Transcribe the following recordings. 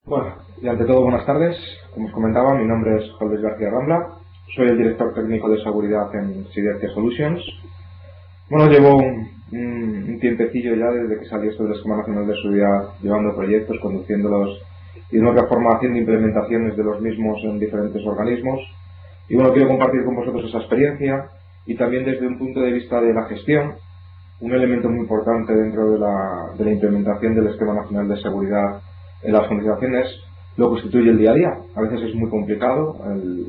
Bueno, y ante todo, buenas tardes. Como os comentaba, mi nombre es Juan Luis García Rambla. Soy el director técnico de seguridad en Sidertia Solutions. Bueno, llevo un tiempecillo ya desde que salió esto del Esquema Nacional de Seguridad, llevando proyectos, conduciéndolos y de otra forma haciendo implementaciones de los mismos en diferentes organismos. Y bueno, quiero compartir con vosotros esa experiencia y también desde un punto de vista de la gestión, un elemento muy importante dentro de la implementación del Esquema Nacional de Seguridad en las organizaciones lo constituye el día a día. A veces es muy complicado el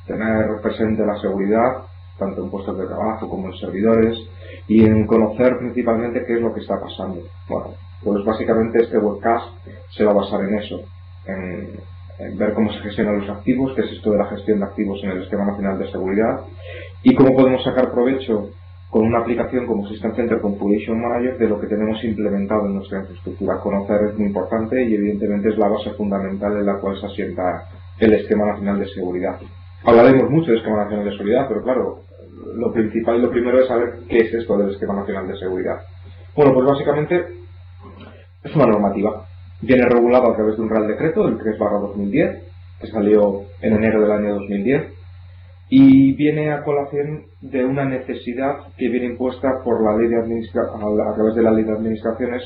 tener presente la seguridad, tanto en puestos de trabajo como en servidores, y en conocer principalmente qué es lo que está pasando. Bueno, pues básicamente este webcast se va a basar en eso, en ver cómo se gestionan los activos, qué es esto de la gestión de activos en el Esquema Nacional de Seguridad, y cómo podemos sacar provecho con una aplicación como System Center Configuration Manager de lo que tenemos implementado en nuestra infraestructura. Conocer es muy importante y evidentemente es la base fundamental en la cual se asienta el Esquema Nacional de Seguridad. Hablaremos mucho del Esquema Nacional de Seguridad, pero claro, lo principal y lo primero es saber qué es esto del Esquema Nacional de Seguridad. Bueno, pues básicamente es una normativa. Viene regulada a través de un Real Decreto, el 3/2010, que salió en enero del año 2010, y viene a colación de una necesidad que viene impuesta por la ley de a través de la ley de administraciones,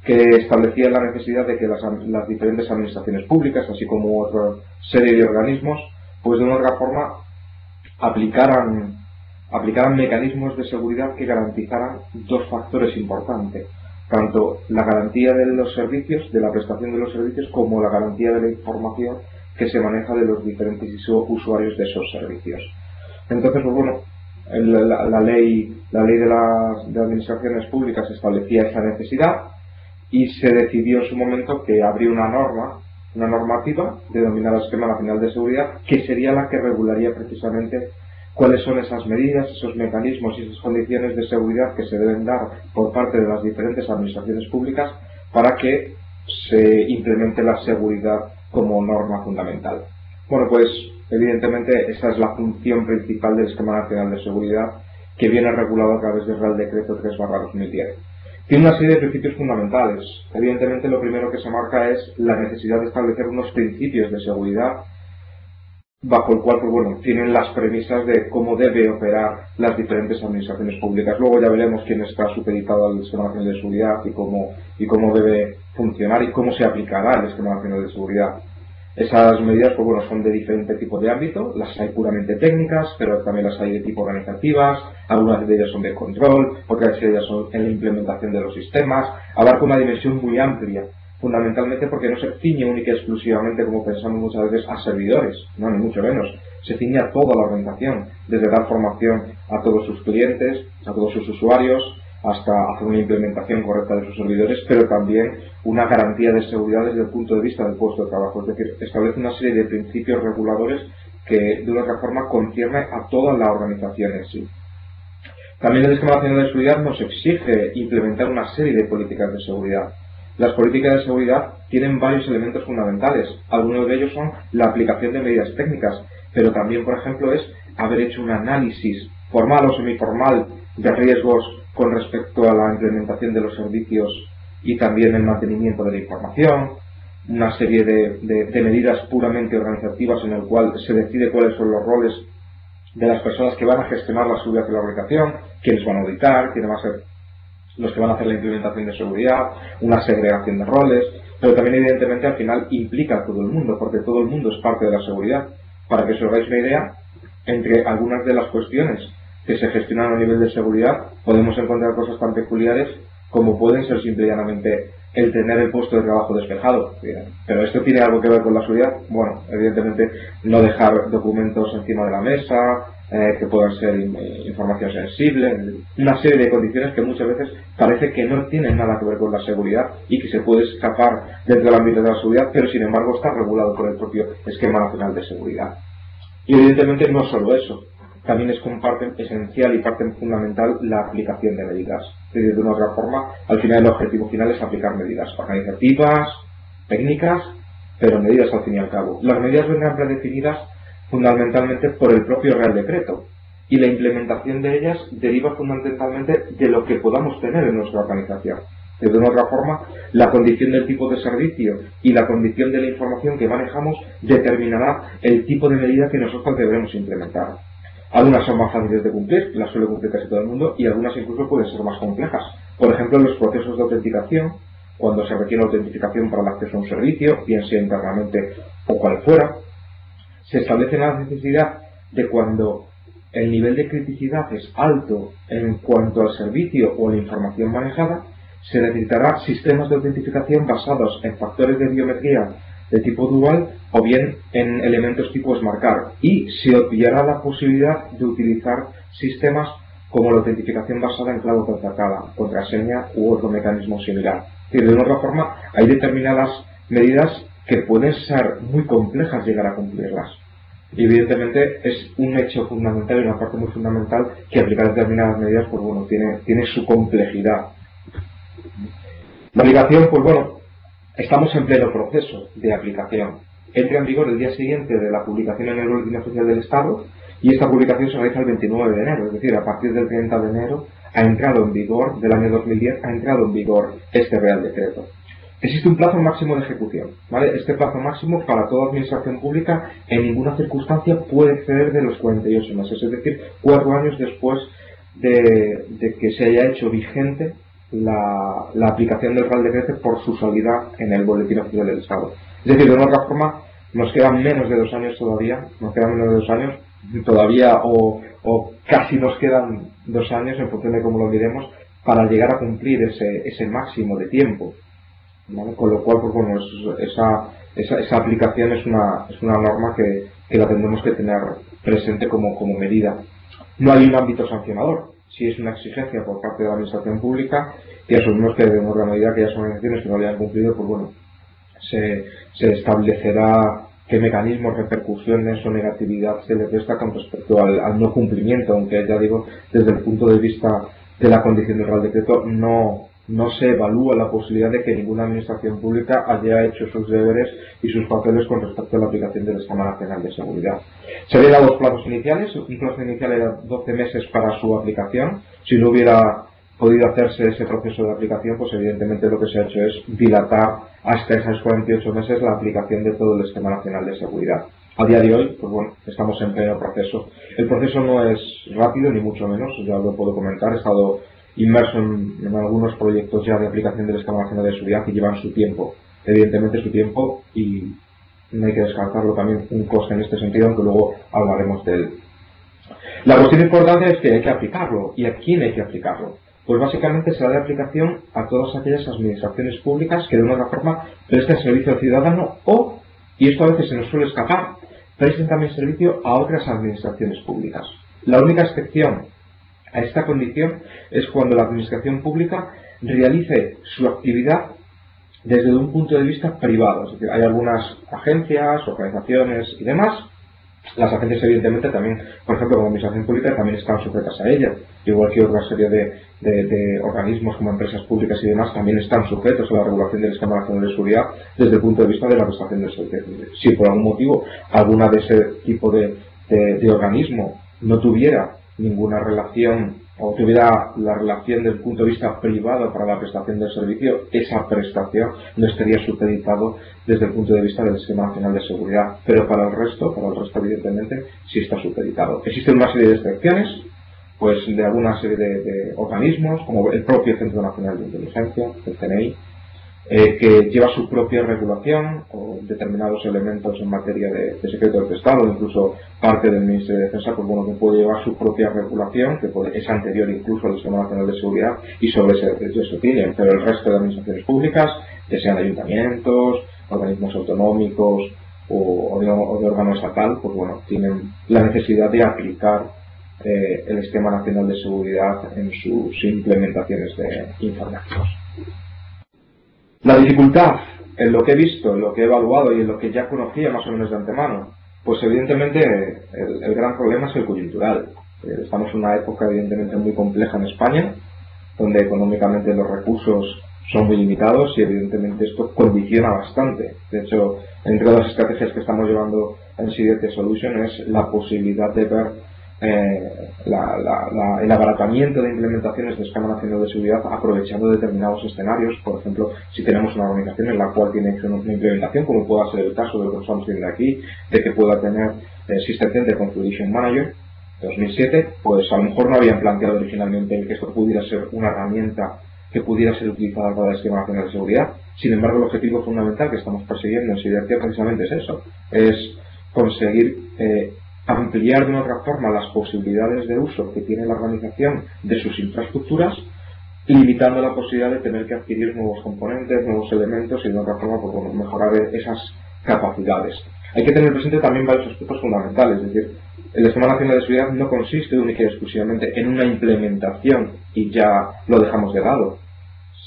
que establecía la necesidad de que las diferentes administraciones públicas, así como otra serie de organismos, pues de una u otra forma aplicaran mecanismos de seguridad que garantizaran dos factores importantes, tanto la garantía de los servicios, de la prestación de los servicios, como la garantía de la información que se maneja de los diferentes usuarios de esos servicios. Entonces, pues bueno, la ley de administraciones públicas establecía esa necesidad y se decidió en su momento que habría una normativa denominada Esquema Nacional de Seguridad, que sería la que regularía precisamente cuáles son esas medidas, esos mecanismos y esas condiciones de seguridad que se deben dar por parte de las diferentes administraciones públicas para que se implemente la seguridad como norma fundamental. Bueno, pues evidentemente esa es la función principal del Esquema Nacional de Seguridad, que viene regulado a través del Real Decreto 3/2010. Tiene una serie de principios fundamentales. Evidentemente lo primero que se marca es la necesidad de establecer unos principios de seguridad bajo el cual, pues bueno, tienen las premisas de cómo debe operar las diferentes administraciones públicas. Luego ya veremos quién está supeditado al Esquema Nacional de Seguridad y cómo debe funcionar y cómo se aplicará el Esquema Nacional de Seguridad. Esas medidas, pues bueno, son de diferente tipo de ámbito. Las hay puramente técnicas, pero también las hay de tipo organizativas. Algunas de ellas son de control, otras de ellas son en la implementación de los sistemas. Abarca una dimensión muy amplia, fundamentalmente porque no se ciñe única y exclusivamente, como pensamos muchas veces, a servidores, no, ni mucho menos. Se ciñe a toda la organización, desde dar formación a todos sus clientes, a todos sus usuarios, hasta hacer una implementación correcta de sus servidores, pero también una garantía de seguridad desde el punto de vista del puesto de trabajo. Es decir, establece una serie de principios reguladores que de una otra forma concierne a toda la organización en sí. También el Esquema Nacional de Seguridad nos exige implementar una serie de políticas de seguridad. Las políticas de seguridad tienen varios elementos fundamentales. Algunos de ellos son la aplicación de medidas técnicas, pero también, por ejemplo, es haber hecho un análisis formal o semiformal de riesgos con respecto a la implementación de los servicios y también el mantenimiento de la información, una serie de medidas puramente organizativas en el cual se decide cuáles son los roles de las personas que van a gestionar la seguridad de la organización, quiénes van a auditar, quiénes van a ser los que van a hacer la implementación de seguridad, una segregación de roles, pero también evidentemente al final implica a todo el mundo, porque todo el mundo es parte de la seguridad. Para que os hagáis una idea, entre algunas de las cuestiones que se gestionan a nivel de seguridad podemos encontrar cosas tan peculiares como pueden ser simple y llanamente el tener el puesto de trabajo despejado. Pero esto tiene algo que ver con la seguridad. Bueno, evidentemente no dejar documentos encima de la mesa, que puedan ser información sensible, una serie de condiciones que muchas veces parece que no tienen nada que ver con la seguridad y que se puede escapar dentro del ámbito de la seguridad, pero sin embargo está regulado por el propio Esquema Nacional de Seguridad. Y evidentemente no solo eso, también es parte esencial y parte fundamental la aplicación de medidas. De una u otra forma, al final el objetivo final es aplicar medidas organizativas, técnicas, pero medidas al fin y al cabo. Las medidas vendrán predefinidas fundamentalmente por el propio Real Decreto y la implementación de ellas deriva fundamentalmente de lo que podamos tener en nuestra organización. De una u otra forma, la condición del tipo de servicio y la condición de la información que manejamos determinará el tipo de medida que nosotros deberemos implementar. Algunas son más fáciles de cumplir, las suele cumplir casi todo el mundo, y algunas incluso pueden ser más complejas. Por ejemplo, los procesos de autenticación, cuando se requiere autentificación para el acceso a un servicio, bien sea internamente o cual fuera, se establece la necesidad de cuando el nivel de criticidad es alto en cuanto al servicio o la información manejada, se necesitará sistemas de autentificación basados en factores de biometría de tipo dual o bien en elementos tipo Smart Card, y se obviará la posibilidad de utilizar sistemas como la autentificación basada en clave contratada, contraseña u otro mecanismo similar. Es decir, de una otra forma, hay determinadas medidas que pueden ser muy complejas llegar a cumplirlas. Y evidentemente es un hecho fundamental y una parte muy fundamental que aplicar determinadas medidas, pues bueno, tiene su complejidad. La aplicación, pues bueno, estamos en pleno proceso de aplicación. Entra en vigor el día siguiente de la publicación en el Boletín Oficial del Estado, y esta publicación se realiza el 29 de enero, es decir, a partir del 30 de enero ha entrado en vigor, del año 2010, ha entrado en vigor este Real Decreto. Existe un plazo máximo de ejecución, ¿vale? Este plazo máximo para toda administración pública en ninguna circunstancia puede exceder de los 48 meses, es decir, 4 años después de que se haya hecho vigente la aplicación del Real Decreto por su salida en el Boletín Oficial del Estado. Es decir, de una otra forma, nos quedan menos de 2 años todavía, o casi nos quedan 2 años en función de cómo lo miremos, para llegar a cumplir ese máximo de tiempo, ¿vale? Con lo cual, pues bueno, esa aplicación es una norma que la tendremos que tener presente como medida. No hay un ámbito sancionador. Si es una exigencia por parte de la administración pública, y asumimos que debemos de medida que ya son organizaciones que no hayan cumplido, pues bueno, se establecerá qué mecanismos, repercusiones o negatividad se le presta con respecto al no cumplimiento, aunque ya digo, desde el punto de vista de la condición del Real Decreto no se evalúa la posibilidad de que ninguna administración pública haya hecho sus deberes y sus papeles con respecto a la aplicación del Esquema Nacional de Seguridad. Se habían dado 2 plazos iniciales. Un plazo inicial era 12 meses para su aplicación. Si no hubiera podido hacerse ese proceso de aplicación, pues evidentemente lo que se ha hecho es dilatar hasta esos 48 meses la aplicación de todo el Esquema Nacional de Seguridad. A día de hoy, pues bueno, estamos en pleno proceso. El proceso no es rápido, ni mucho menos, ya lo puedo comentar. He estado inmerso en algunos proyectos ya de aplicación del Esquema Nacional de Seguridad que llevan su tiempo, evidentemente su tiempo, y no hay que descartarlo también un coste en este sentido, aunque luego hablaremos de él. La cuestión importante es que hay que aplicarlo. ¿Y a quién hay que aplicarlo? Pues básicamente será de aplicación a todas aquellas administraciones públicas que de una u otra forma presten servicio al ciudadano o, y esto a veces se nos suele escapar, presten también servicio a otras administraciones públicas. La única excepción a esta condición es cuando la administración pública realice su actividad desde un punto de vista privado. Es decir, hay algunas agencias, organizaciones y demás. Las agencias evidentemente también, por ejemplo, como administración pública, también están sujetas a ella, igual que otra serie de organismos como empresas públicas y demás también están sujetos a la regulación del Esquema Nacional de Seguridad desde el punto de vista de la prestación del servicio. Si por algún motivo alguna de ese tipo de organismo no tuviera ninguna relación o tuviera la relación desde el punto de vista privado para la prestación del servicio, esa prestación no estaría supeditado desde el punto de vista del Esquema Nacional de Seguridad, pero para el resto evidentemente sí está supeditado. Existen una serie de excepciones, pues de alguna serie de organismos, como el propio Centro Nacional de Inteligencia, el CNI, que lleva su propia regulación o determinados elementos en materia de secreto del Estado, incluso parte del Ministerio de Defensa, pues bueno, que puede llevar su propia regulación, que es anterior incluso al Esquema Nacional de Seguridad, y sobre eso tienen, pero el resto de administraciones públicas, que sean ayuntamientos, organismos autonómicos o de órgano estatal, pues bueno, tienen la necesidad de aplicar el Esquema Nacional de Seguridad en sus implementaciones de informáticos. La dificultad en lo que he visto, en lo que he evaluado y en lo que ya conocía más o menos de antemano, pues evidentemente el gran problema es el coyuntural. Estamos en una época evidentemente muy compleja en España, donde económicamente los recursos son muy limitados y evidentemente esto condiciona bastante. De hecho, entre las estrategias que estamos llevando en Sidertia Solutions es la posibilidad de ver el abaratamiento de implementaciones de esquema nacional de seguridad aprovechando determinados escenarios. Por ejemplo, si tenemos una organización en la cual tiene que una implementación, como pueda ser el caso de lo que estamos viendo aquí, de que pueda tener System Center Configuration Manager 2007, pues a lo mejor no habían planteado originalmente el que esto pudiera ser una herramienta que pudiera ser utilizada para el esquema nacional de seguridad. Sin embargo, el objetivo fundamental que estamos persiguiendo en Sidertia precisamente es eso, es conseguir ampliar de una otra forma las posibilidades de uso que tiene la organización de sus infraestructuras, limitando la posibilidad de tener que adquirir nuevos componentes, nuevos elementos y de otra forma pues, mejorar esas capacidades. Hay que tener presente también varios aspectos fundamentales, es decir, el esquema nacional de seguridad no consiste única y exclusivamente en una implementación y ya lo dejamos de lado,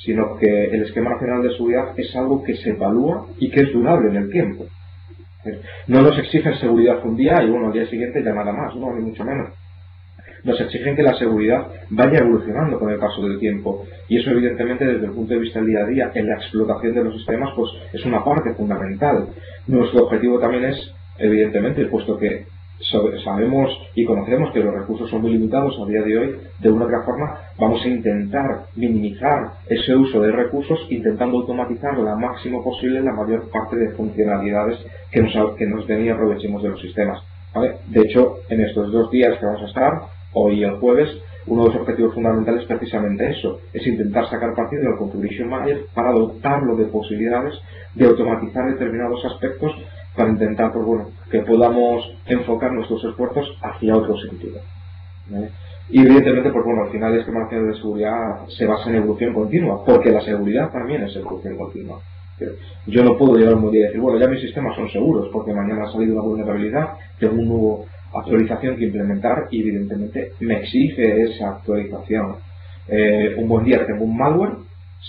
sino que el esquema nacional de seguridad es algo que se evalúa y que es durable en el tiempo. No nos exigen seguridad un día y bueno, al día siguiente ya nada más, no, ni mucho menos. Nos exigen que la seguridad vaya evolucionando con el paso del tiempo y eso evidentemente desde el punto de vista del día a día en la explotación de los sistemas pues es una parte fundamental. Nuestro objetivo también es, evidentemente, puesto que sabemos y conocemos que los recursos son muy limitados a día de hoy, de una u otra forma vamos a intentar minimizar ese uso de recursos intentando automatizar lo máximo posible la mayor parte de funcionalidades que nos den y aprovechemos de los sistemas, ¿vale? De hecho, en estos 2 días que vamos a estar, hoy y el jueves, uno de los objetivos fundamentales es precisamente eso, es intentar sacar partido del Configuration Manager para dotarlo de posibilidades de automatizar determinados aspectos para intentar pues, bueno, que podamos enfocar nuestros esfuerzos hacia otro sentido, ¿vale? Y evidentemente, pues bueno, al final el esquema nacional de seguridad se basa en evolución continua, porque la seguridad también es evolución continua. Yo no puedo llegar un día y decir, bueno, ya mis sistemas son seguros, porque mañana ha salido una vulnerabilidad, tengo una nueva actualización que implementar y evidentemente me exige esa actualización. Un buen día tengo un malware,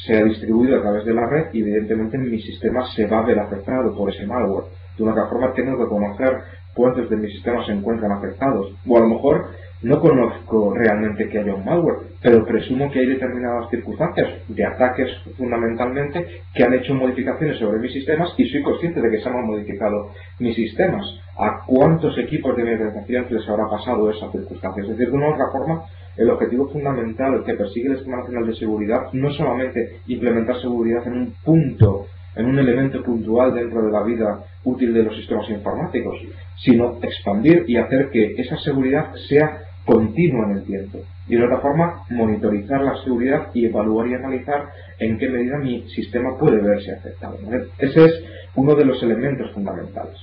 se ha distribuido a través de la red y evidentemente mi sistema se va a ver afectado por ese malware. De una otra forma tengo que conocer cuántos de mis sistemas se encuentran afectados. O a lo mejor no conozco realmente que haya un malware, pero presumo que hay determinadas circunstancias de ataques fundamentalmente que han hecho modificaciones sobre mis sistemas y soy consciente de que se han modificado mis sistemas. ¿A cuántos equipos de mi organización les habrá pasado esa circunstancia? Es decir, de una u otra forma, el objetivo fundamental que persigue el Esquema Nacional de Seguridad no es solamente implementar seguridad en un punto, en un elemento puntual dentro de la vida útil de los sistemas informáticos, sino expandir y hacer que esa seguridad sea continua en el tiempo. Y de otra forma, monitorizar la seguridad y evaluar y analizar en qué medida mi sistema puede verse afectado, ¿vale? Ese es uno de los elementos fundamentales.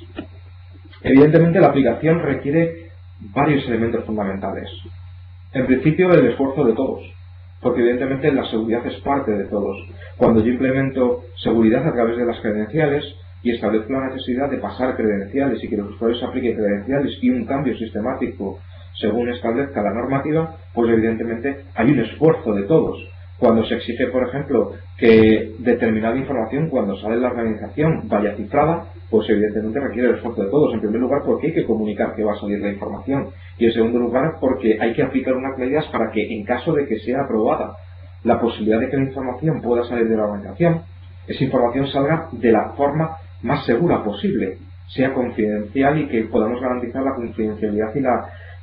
Evidentemente, la aplicación requiere varios elementos fundamentales. En principio, el esfuerzo de todos, porque evidentemente la seguridad es parte de todos. Cuando yo implemento seguridad a través de las credenciales y establezco la necesidad de pasar credenciales y que los usuarios apliquen credenciales y un cambio sistemático según establezca la normativa, pues evidentemente hay un esfuerzo de todos. Cuando se exige, por ejemplo, que determinada información cuando sale de la organización vaya cifrada, pues evidentemente requiere el esfuerzo de todos. En primer lugar, porque hay que comunicar que va a salir la información. Y en segundo lugar, porque hay que aplicar unas medidas para que, en caso de que sea aprobada la posibilidad de que la información pueda salir de la organización, esa información salga de la forma más segura posible, sea confidencial y que podamos garantizar la confidencialidad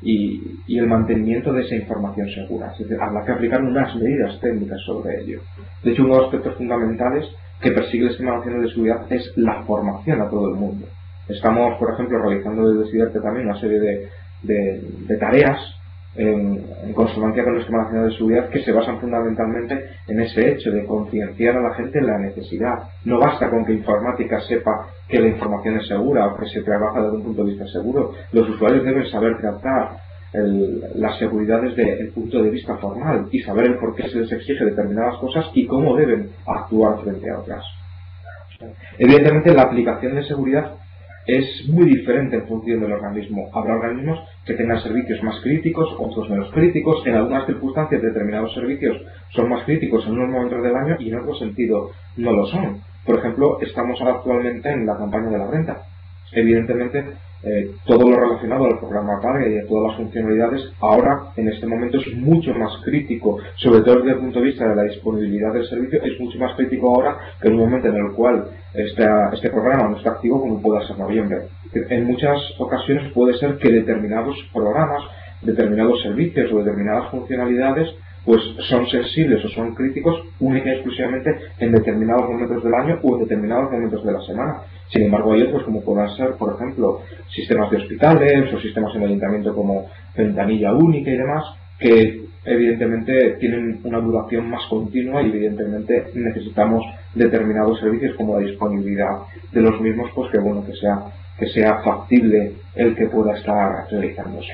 y el mantenimiento de esa información segura. Es decir, habrá que aplicar unas medidas técnicas sobre ello. De hecho, uno de los aspectos fundamentales que persigue el Esquema Nacional de Seguridad es la formación a todo el mundo. Estamos, por ejemplo, realizando desde Sidertia también una serie de tareas en consonancia con el Esquema Nacional de Seguridad que se basan fundamentalmente en ese hecho de concienciar a la gente la necesidad. No basta con que informática sepa que la información es segura o que se trabaja desde un punto de vista seguro. Los usuarios deben saber tratar las seguridades desde el punto de vista formal y saber el por qué se les exige determinadas cosas y cómo deben actuar frente a otras. Evidentemente, la aplicación de seguridad es muy diferente en función del organismo. Habrá organismos que tengan servicios más críticos, otros menos críticos. En algunas circunstancias determinados servicios son más críticos en unos momentos del año y en otro sentido no lo son. Por ejemplo, estamos ahora actualmente en la campaña de la renta. Evidentemente, todo lo relacionado al programa Target y a todas las funcionalidades ahora, en este momento, es mucho más crítico, sobre todo desde el punto de vista de la disponibilidad del servicio, es mucho más crítico ahora que en un momento en el cual este programa no está activo como pueda ser noviembre. En muchas ocasiones puede ser que determinados programas determinados servicios o determinadas funcionalidades pues son sensibles o son críticos única y exclusivamente en determinados momentos del año o en determinados momentos de la semana. Sin embargo, hay otros como puedan ser, por ejemplo, sistemas de hospitales o sistemas en el ayuntamiento como ventanilla única y demás, que evidentemente tienen una duración más continua y evidentemente necesitamos determinados servicios como la disponibilidad de los mismos, pues que sea factible el que pueda estar realizándose.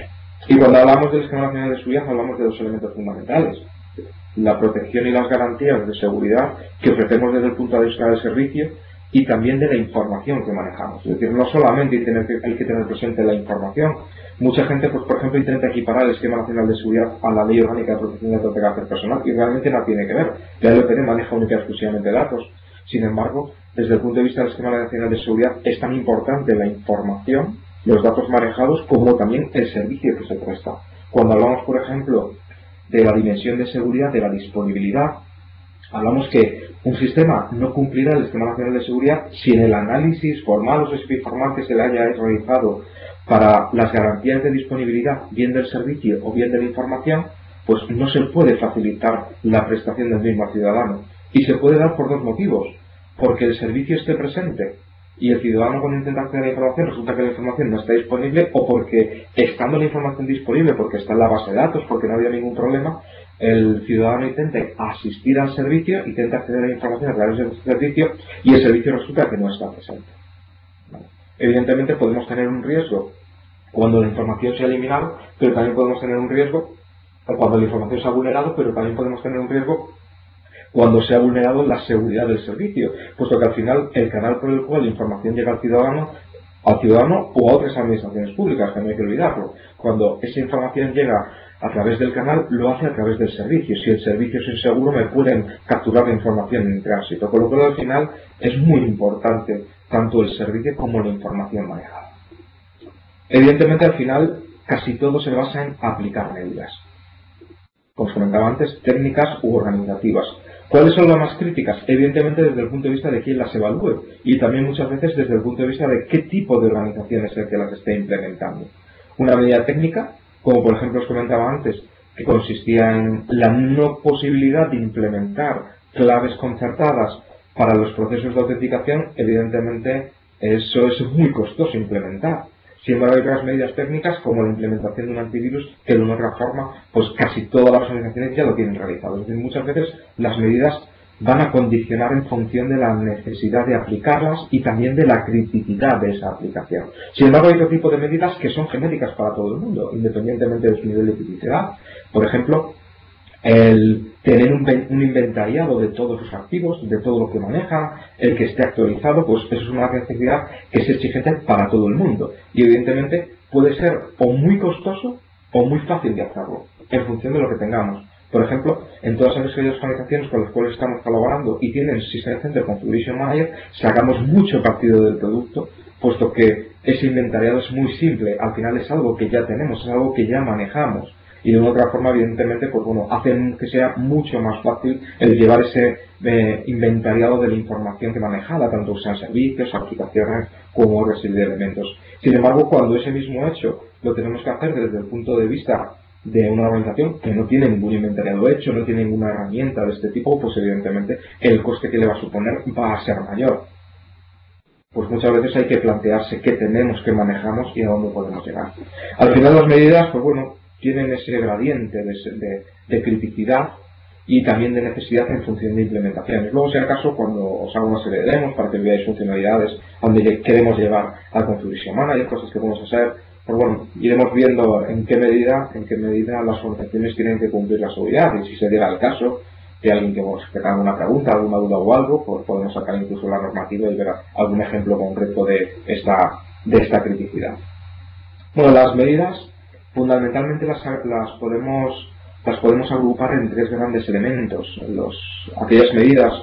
Y cuando hablamos del Esquema Nacional de Seguridad hablamos de dos elementos fundamentales: la protección y las garantías de seguridad que ofrecemos desde el punto de vista del servicio y también de la información que manejamos. Es decir, no solamente hay que tener presente la información. Mucha gente, pues por ejemplo, intenta equiparar el Esquema Nacional de Seguridad a la Ley Orgánica de Protección de Datos de Carácter Personal y realmente no tiene que ver. La LPD maneja única y exclusivamente datos. Sin embargo, desde el punto de vista del Esquema Nacional de Seguridad es tan importante la información, los datos manejados, como también el servicio que se presta. Cuando hablamos, por ejemplo, de la dimensión de seguridad, de la disponibilidad, hablamos que un sistema no cumplirá el Esquema Nacional de Seguridad si en el análisis formal o semiformal que se le haya realizado para las garantías de disponibilidad, bien del servicio o bien de la información, pues no se puede facilitar la prestación del mismo al ciudadano. Y se puede dar por dos motivos: porque el servicio esté presente y el ciudadano, cuando intenta acceder a la información, resulta que la información no está disponible, o porque estando la información disponible, porque está en la base de datos, porque no había ningún problema, el ciudadano intenta asistir al servicio, intenta acceder a la información a través del servicio y el servicio resulta que no está presente. ¿Vale? Evidentemente podemos tener un riesgo cuando la información se ha eliminado, pero también podemos tener un riesgo cuando la información se ha vulnerado, pero también podemos tener un riesgo cuando se ha vulnerado la seguridad del servicio, puesto que al final el canal por el cual la información llega al ciudadano o a otras administraciones públicas, que no hay que olvidarlo. Cuando esa información llega a través del canal, lo hace a través del servicio. Si el servicio es inseguro, me pueden capturar la información en tránsito, con lo cual al final es muy importante tanto el servicio como la información manejada. Evidentemente al final casi todo se basa en aplicar medidas, como os comentaba antes, técnicas u organizativas. ¿Cuáles son las más críticas? Evidentemente desde el punto de vista de quién las evalúe y también muchas veces desde el punto de vista de qué tipo de organización es el que las esté implementando. Una medida técnica, como por ejemplo os comentaba antes, que consistía en la no posibilidad de implementar claves concertadas para los procesos de autenticación, evidentemente eso es muy costoso implementar. Sin embargo, hay otras medidas técnicas como la implementación de un antivirus que de una otra forma, pues casi todas las organizaciones ya lo tienen realizado. Es decir, muchas veces las medidas van a condicionar en función de la necesidad de aplicarlas y también de la criticidad de esa aplicación. Sin embargo, hay otro tipo de medidas que son genéricas para todo el mundo, independientemente de su nivel de criticidad. Por ejemplo, el tener un inventariado de todos sus activos, de todo lo que maneja, el que esté actualizado, pues eso es una necesidad que es exigente para todo el mundo. Y evidentemente puede ser o muy costoso o muy fácil de hacerlo, en función de lo que tengamos. Por ejemplo, en todas aquellas organizaciones con las cuales estamos colaborando y tienen System Center Configuration Manager, sacamos mucho partido del producto, puesto que ese inventariado es muy simple, al final es algo que ya tenemos, es algo que ya manejamos. Y de una otra forma, evidentemente, pues bueno, hacen que sea mucho más fácil el llevar ese inventariado de la información que manejada, tanto sean servicios, aplicaciones, como otra serie de elementos. Sin embargo, cuando ese mismo hecho lo tenemos que hacer desde el punto de vista de una organización que no tiene ningún inventariado hecho, no tiene ninguna herramienta de este tipo, pues evidentemente el coste que le va a suponer va a ser mayor. Pues muchas veces hay que plantearse qué tenemos, qué manejamos y a dónde podemos llegar. Al final las medidas, pues bueno, tienen ese gradiente de criticidad y también de necesidad en función de implementaciones. Luego, si acaso, cuando os hago una serie de demos para que veáis funcionalidades a donde queremos llevar al Configuration Manager, cosas que podemos hacer, pues bueno, iremos viendo en qué medida las organizaciones tienen que cumplir la seguridad, y si se diera el caso de alguien que tenga alguna pregunta, alguna duda o algo, pues podemos sacar incluso la normativa y ver algún ejemplo concreto de esta criticidad. Bueno, las medidas fundamentalmente las podemos agrupar en tres grandes elementos. Aquellas medidas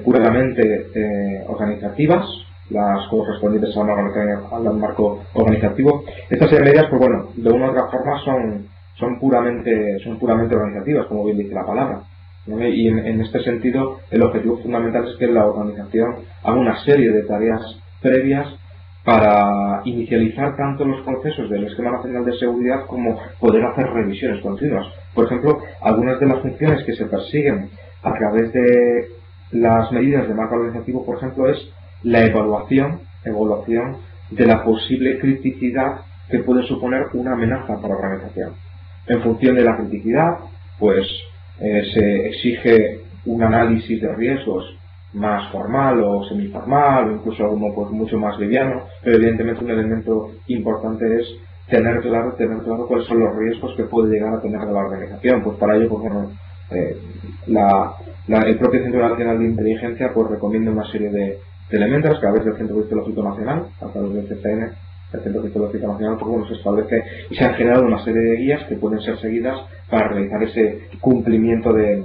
puramente organizativas, las correspondientes al marco organizativo. Estas medidas, pues bueno, de una u otra forma son puramente organizativas, como bien dice la palabra, ¿no? Y en este sentido, el objetivo fundamental es que la organización haga una serie de tareas previas para inicializar tanto los procesos del Esquema Nacional de Seguridad como poder hacer revisiones continuas. Por ejemplo, algunas de las funciones que se persiguen a través de las medidas de marco organizativo, por ejemplo, es la evaluación de la posible criticidad que puede suponer una amenaza para la organización. En función de la criticidad, pues se exige un análisis de riesgos más formal o semiformal, o incluso alguno pues mucho más liviano, pero evidentemente un elemento importante es tener claro cuáles son los riesgos que puede llegar a tener la organización. Pues para ello, pues bueno, el propio Centro Nacional de Inteligencia pues recomienda una serie de elementos que a través del Centro Criptológico Nacional, a través del CCN, el Centro Criptológico Nacional, pues bueno, se establece y se han generado una serie de guías que pueden ser seguidas para realizar ese cumplimiento de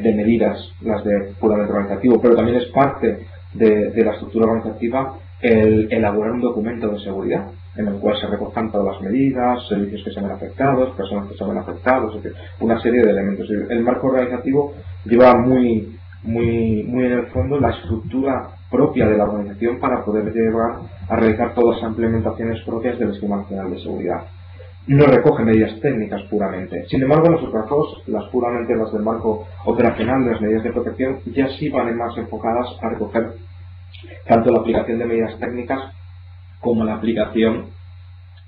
medidas, las de puramente organizativo, pero también es parte de la estructura organizativa el elaborar un documento de seguridad en el cual se recojan todas las medidas, servicios que se ven afectados, personas que se ven afectados, es decir, una serie de elementos. El marco organizativo lleva muy en el fondo la estructura propia de la organización para poder llevar a realizar todas las implementaciones propias del Esquema Nacional de Seguridad. No recoge medidas técnicas puramente. Sin embargo, los otros dos, las puramente las del marco operacional, las medidas de protección, ya sí van más enfocadas a recoger tanto la aplicación de medidas técnicas como la aplicación,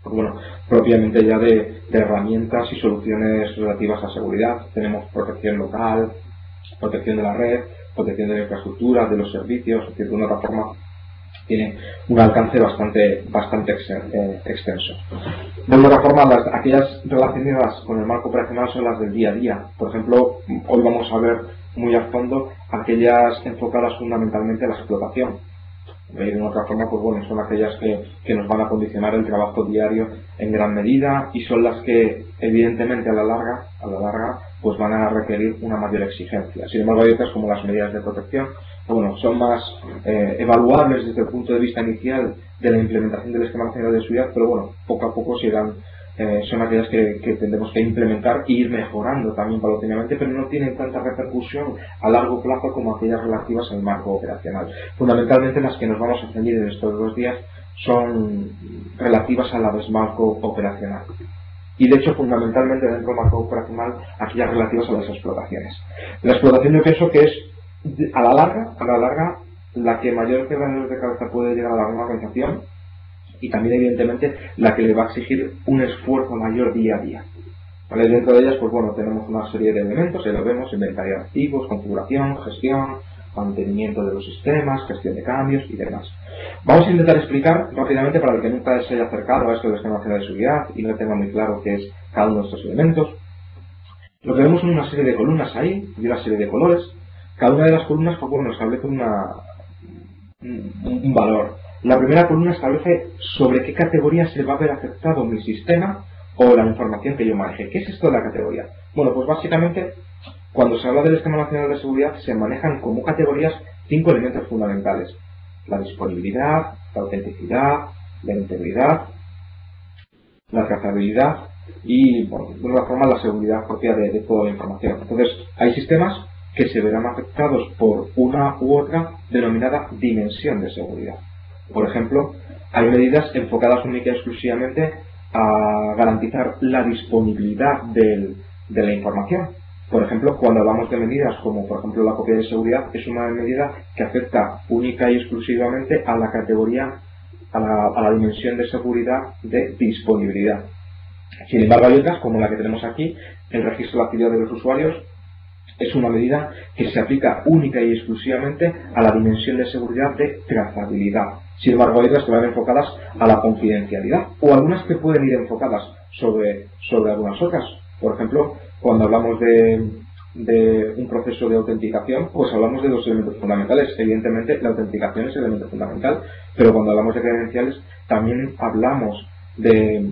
pues bueno, propiamente ya de herramientas y soluciones relativas a seguridad. Tenemos protección local, protección de la red, protección de la infraestructura, de los servicios, es decir, de una otra forma tiene un alcance bastante extenso. De otra forma, aquellas relacionadas con el marco operacional son las del día a día. Por ejemplo, hoy vamos a ver muy a fondo aquellas enfocadas fundamentalmente a la explotación. De otra forma, pues bueno, son aquellas que nos van a condicionar el trabajo diario en gran medida y son las que evidentemente a la larga pues van a requerir una mayor exigencia. Sin embargo, hay otras como las medidas de protección, que bueno, son más evaluables desde el punto de vista inicial de la implementación del Esquema Nacional de Seguridad, pero bueno, poco a poco son aquellas que tendremos que implementar e ir mejorando también paulatinamente, pero no tienen tanta repercusión a largo plazo como aquellas relativas al marco operacional. Fundamentalmente las que nos vamos a ceñir en estos 2 días son relativas a la del marco operacional. Y de hecho, fundamentalmente dentro del marco operacional, aquellas relativas a las explotaciones. La explotación yo pienso que es, a la larga, la que mayor quebraderos de cabeza puede llegar a la organización, y también evidentemente la que le va a exigir un esfuerzo mayor día a día. ¿Vale? Dentro de ellas, pues bueno, tenemos una serie de elementos, ya lo vemos: inventario de activos, configuración, gestión, mantenimiento de los sistemas, gestión de cambios y demás. Vamos a intentar explicar rápidamente, para el que nunca se haya acercado a esto del Esquema Nacional de Seguridad y no tenga muy claro qué es cada uno de estos elementos. Lo que vemos son una serie de columnas ahí y una serie de colores. Cada una de las columnas, pues bueno, establece un valor. La primera columna establece sobre qué categoría se va a ver afectado mi sistema o la información que yo maneje. ¿Qué es esto de la categoría? Bueno, pues básicamente, cuando se habla del Esquema Nacional de Seguridad, se manejan como categorías 5 elementos fundamentales: la disponibilidad, la autenticidad, la integridad, la trazabilidad y, bueno, de alguna forma, la seguridad propia de toda la información. Entonces, hay sistemas que se verán afectados por una u otra denominada dimensión de seguridad. Por ejemplo, hay medidas enfocadas única y exclusivamente a garantizar la disponibilidad de la información. Por ejemplo, cuando hablamos de medidas como, por ejemplo, la copia de seguridad, es una medida que afecta única y exclusivamente a la categoría, a la dimensión de seguridad de disponibilidad. Sin embargo, hay otras, como la que tenemos aquí, el registro de actividad de los usuarios. Es una medida que se aplica única y exclusivamente a la dimensión de seguridad de trazabilidad. Sin embargo, hay otras que van enfocadas a la confidencialidad, o algunas que pueden ir enfocadas sobre algunas otras. Por ejemplo, cuando hablamos de un proceso de autenticación, pues hablamos de 2 elementos fundamentales. Evidentemente, la autenticación es el elemento fundamental, pero cuando hablamos de credenciales, también hablamos de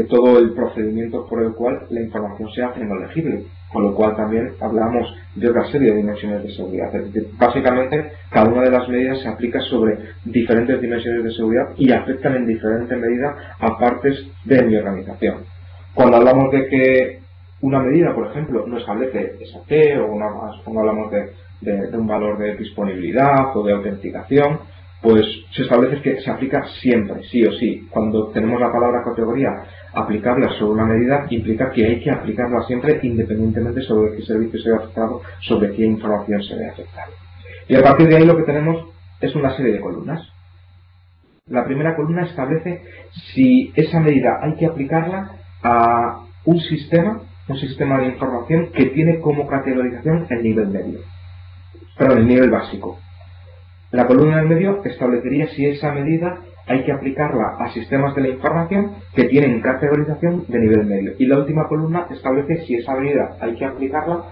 todo el procedimiento por el cual la información se hace no legible, con lo cual también hablamos de otra serie de dimensiones de seguridad. Es decir, básicamente, cada una de las medidas se aplica sobre diferentes dimensiones de seguridad y afectan en diferente medida a partes de mi organización. Cuando hablamos de que una medida, por ejemplo, no establece SAT, o cuando hablamos de un valor de disponibilidad o de autenticación, pues se establece que se aplica siempre, sí o sí. Cuando tenemos la palabra categoría aplicable sobre una medida, implica que hay que aplicarla siempre independientemente sobre qué servicio se ve afectado, sobre qué información se ve afectada. Y a partir de ahí lo que tenemos es una serie de columnas. La primera columna establece si esa medida hay que aplicarla a un sistema de información que tiene como categorización el nivel medio. Perdón, el nivel básico. La columna del medio establecería si esa medida hay que aplicarla a sistemas de la información que tienen categorización de nivel medio. Y la última columna establece si esa medida hay que aplicarla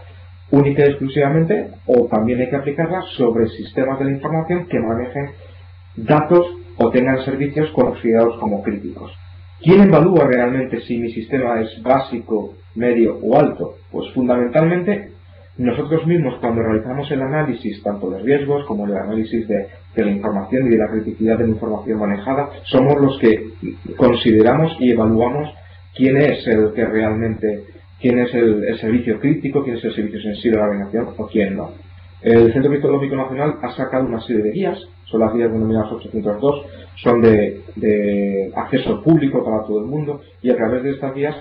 única y exclusivamente o también hay que aplicarla sobre sistemas de la información que manejen datos o tengan servicios considerados como críticos. ¿Quién evalúa realmente si mi sistema es básico, medio o alto? Pues fundamentalmente nosotros mismos, cuando realizamos el análisis tanto de riesgos como el análisis de la información y de la criticidad de la información manejada, somos los que consideramos y evaluamos quién es el que realmente, quién es el servicio crítico, quién es el servicio sensible a la organización o quién no. El Centro Criptológico Nacional ha sacado una serie de guías, son las guías denominadas 802, son de acceso público para todo el mundo, y a través de estas guías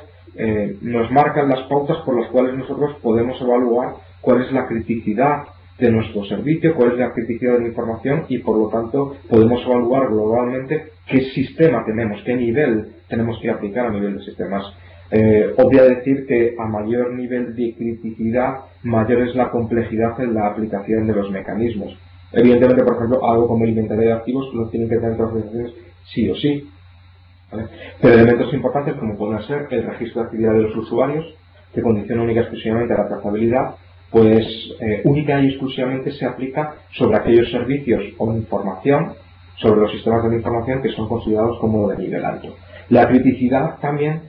nos marcan las pautas por las cuales nosotros podemos evaluar cuál es la criticidad de nuestro servicio, cuál es la criticidad de la información, y por lo tanto podemos evaluar globalmente qué sistema tenemos, qué nivel tenemos que aplicar a nivel de sistemas. Obvia decir que a mayor nivel de criticidad, mayor es la complejidad en la aplicación de los mecanismos. Evidentemente, por ejemplo, algo como el inventario de activos lo tienen que tener todas las organizaciones sí o sí, ¿vale? Pero elementos importantes como pueden ser el registro de actividad de los usuarios, que condiciona única y exclusivamente a la trazabilidad, pues única y exclusivamente se aplica sobre aquellos servicios o información, sobre los sistemas de la información que son considerados como de nivel alto. La criticidad también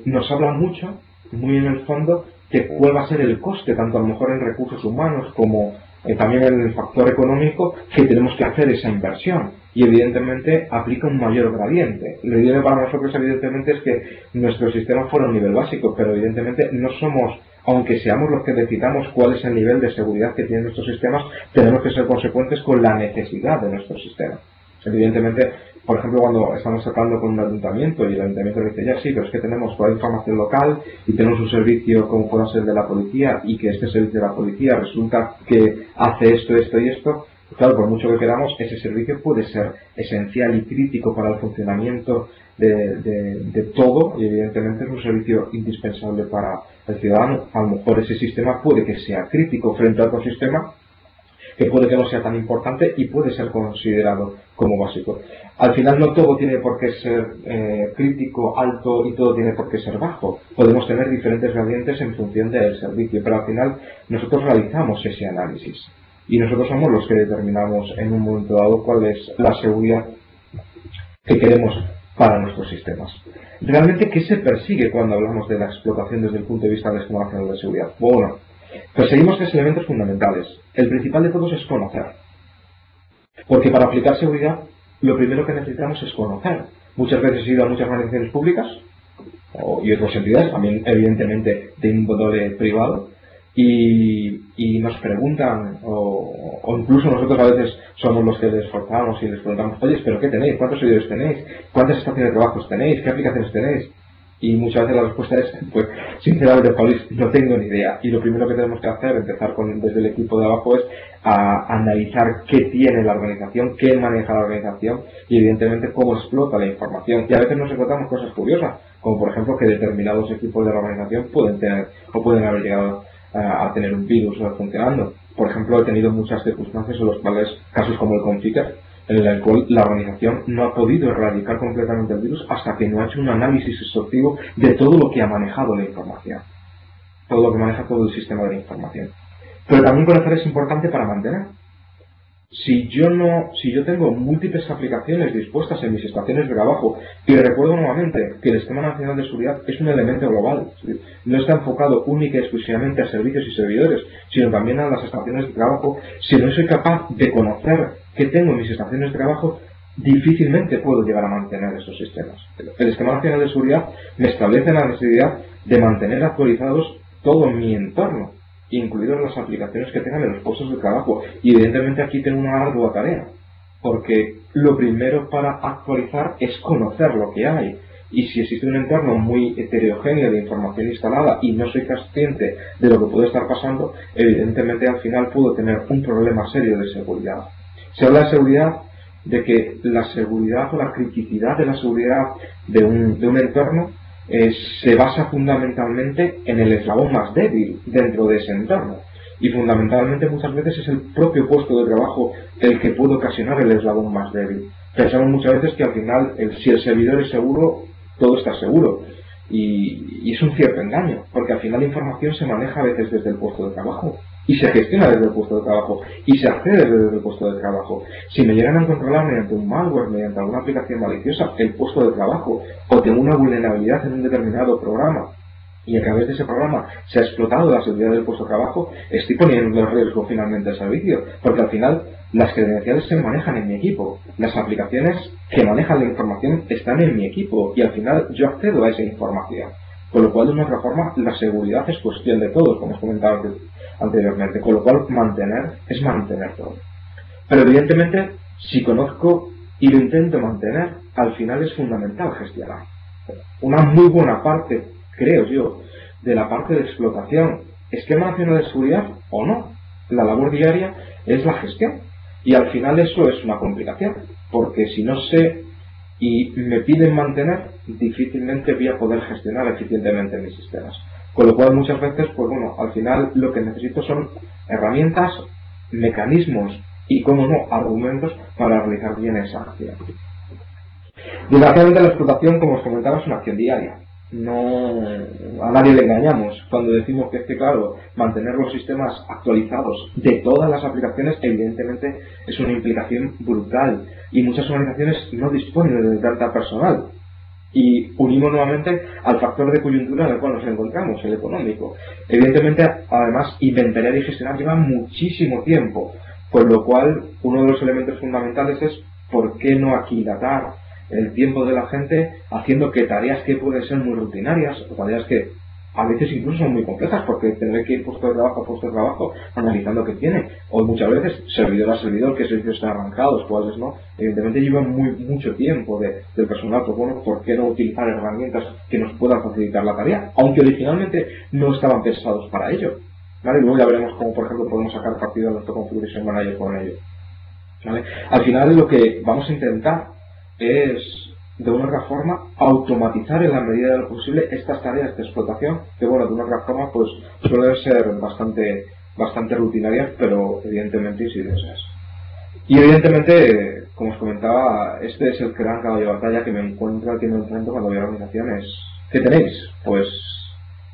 nos habla mucho, muy en el fondo, de cuál va a ser el coste, tanto a lo mejor en recursos humanos como también en el factor económico, que tenemos que hacer esa inversión. Y evidentemente aplica un mayor gradiente. Lo ideal para nosotros evidentemente es que nuestro sistema fuera un nivel básico, pero evidentemente no somos, aunque seamos los que decidamos cuál es el nivel de seguridad que tienen nuestros sistemas, tenemos que ser consecuentes con la necesidad de nuestro sistema. Evidentemente, por ejemplo, cuando estamos tratando con un ayuntamiento y el ayuntamiento dice, ya sí, pero es que tenemos toda la información local y tenemos un servicio como pueda ser de la policía, y que este servicio de la policía resulta que hace esto, esto y esto, claro, por mucho que queramos, ese servicio puede ser esencial y crítico para el funcionamiento de todo, y evidentemente es un servicio indispensable para el ciudadano. A lo mejor ese sistema puede que sea crítico frente a otro sistema que puede que no sea tan importante y puede ser considerado como básico. Al final no todo tiene por qué ser crítico, alto, y todo tiene por qué ser bajo. Podemos tener diferentes gradientes en función del servicio, pero al final nosotros realizamos ese análisis y nosotros somos los que determinamos en un momento dado cuál es la seguridad que queremos para nuestros sistemas. ¿Realmente qué se persigue cuando hablamos de la explotación desde el punto de vista del Esquema Nacional de Seguridad? Bueno, perseguimos tres elementos fundamentales. El principal de todos es conocer. Porque para aplicar seguridad, lo primero que necesitamos es conocer. Muchas veces he ido a muchas organizaciones públicas y otras entidades, también evidentemente de índole privado, y nos preguntan, o incluso nosotros a veces somos los que les esforzamos y les preguntamos, oye, ¿pero qué tenéis? ¿Cuántos servidores tenéis? ¿Cuántas estaciones de trabajo tenéis? ¿Qué aplicaciones tenéis? Y muchas veces la respuesta es, pues, sinceramente, Paul, no tengo ni idea. Y lo primero que tenemos que hacer, empezar desde el equipo de abajo, es a analizar qué tiene la organización, qué maneja la organización y, evidentemente, cómo explota la información. Y a veces nos encontramos cosas curiosas, como por ejemplo que determinados equipos de la organización pueden tener o pueden haber llegado a tener un virus funcionando. Por ejemplo, he tenido muchas circunstancias en los cuales, casos como el Conficker, en el cual la organización no ha podido erradicar completamente el virus hasta que no ha hecho un análisis exhaustivo de todo lo que ha manejado la información, todo lo que maneja todo el sistema de la información. Pero también conocer es importante para mantener. Si yo tengo múltiples aplicaciones dispuestas en mis estaciones de trabajo, y recuerdo nuevamente que el Esquema Nacional de Seguridad es un elemento global, no está enfocado única y exclusivamente a servicios y servidores, sino también a las estaciones de trabajo. Si no soy capaz de conocer qué tengo en mis estaciones de trabajo, difícilmente puedo llegar a mantener esos sistemas. El Esquema Nacional de Seguridad me establece la necesidad de mantener actualizados todo mi entorno, incluidas las aplicaciones que tengan en los puestos de trabajo. Y evidentemente aquí tengo una ardua tarea, porque lo primero para actualizar es conocer lo que hay. Y si existe un entorno muy heterogéneo de información instalada y no soy consciente de lo que puede estar pasando, evidentemente al final puedo tener un problema serio de seguridad. Se habla de seguridad, de que la seguridad o la criticidad de la seguridad de un entorno se basa fundamentalmente en el eslabón más débil dentro de ese entorno. Y fundamentalmente muchas veces es el propio puesto de trabajo el que puede ocasionar el eslabón más débil. Pensamos muchas veces que al final, si el servidor es seguro, todo está seguro. Y es un cierto engaño, porque al final la información se maneja a veces desde el puesto de trabajo. Y se gestiona desde el puesto de trabajo. Y se accede desde el puesto de trabajo. Si me llegan a controlar mediante un malware, mediante alguna aplicación maliciosa, el puesto de trabajo, o tengo una vulnerabilidad en un determinado programa, y a través de ese programa se ha explotado la seguridad del puesto de trabajo, estoy poniendo en riesgo finalmente el servicio, porque al final las credenciales se manejan en mi equipo, las aplicaciones que manejan la información están en mi equipo y al final yo accedo a esa información. Con lo cual, de una otra forma, la seguridad es cuestión de todos, como os comentaba anteriormente, con lo cual mantener es mantener todo. Pero evidentemente, si conozco y lo intento mantener, al final es fundamental gestionar. Una muy buena parte, creo yo, de la parte de explotación, esquema nacional de seguridad o no. La labor diaria es la gestión. Y al final eso es una complicación, porque si no sé y me piden mantener, difícilmente voy a poder gestionar eficientemente mis sistemas. Con lo cual muchas veces, pues bueno, al final lo que necesito son herramientas, mecanismos y, como no, argumentos para realizar bien esa acción. Desgraciadamente la explotación, como os comentaba, es una acción diaria. No, a nadie le engañamos cuando decimos que es que, claro, mantener los sistemas actualizados de todas las aplicaciones evidentemente es una implicación brutal y muchas organizaciones no disponen de tanta personal. Y unimos nuevamente al factor de coyuntura en el cual nos encontramos, el económico. Evidentemente, además, inventariar y gestionar lleva muchísimo tiempo, con lo cual uno de los elementos fundamentales es por qué no aquilatar el tiempo de la gente haciendo que tareas que pueden ser muy rutinarias o tareas que a veces incluso son muy complejas porque tendré que ir puesto de trabajo a puesto de trabajo analizando qué tiene, o muchas veces servidor a servidor, qué servicios están arrancados, cuáles no, evidentemente llevan mucho tiempo del personal. Pues bueno, ¿por qué no utilizar herramientas que nos puedan facilitar la tarea? Aunque originalmente no estaban pensados para ello, ¿vale? Luego ya veremos cómo, por ejemplo, podemos sacar partido a nuestro Configuration Manager con ello, ¿vale? Al final lo que vamos a intentar es, de una otra forma, automatizar en la medida de lo posible estas tareas de explotación, que bueno, de una otra forma pues suelen ser bastante rutinarias, pero evidentemente insidiosas. Y evidentemente, como os comentaba, este es el gran caballo de batalla que me enfrento cuando voy a organizaciones. ¿Qué tenéis? Pues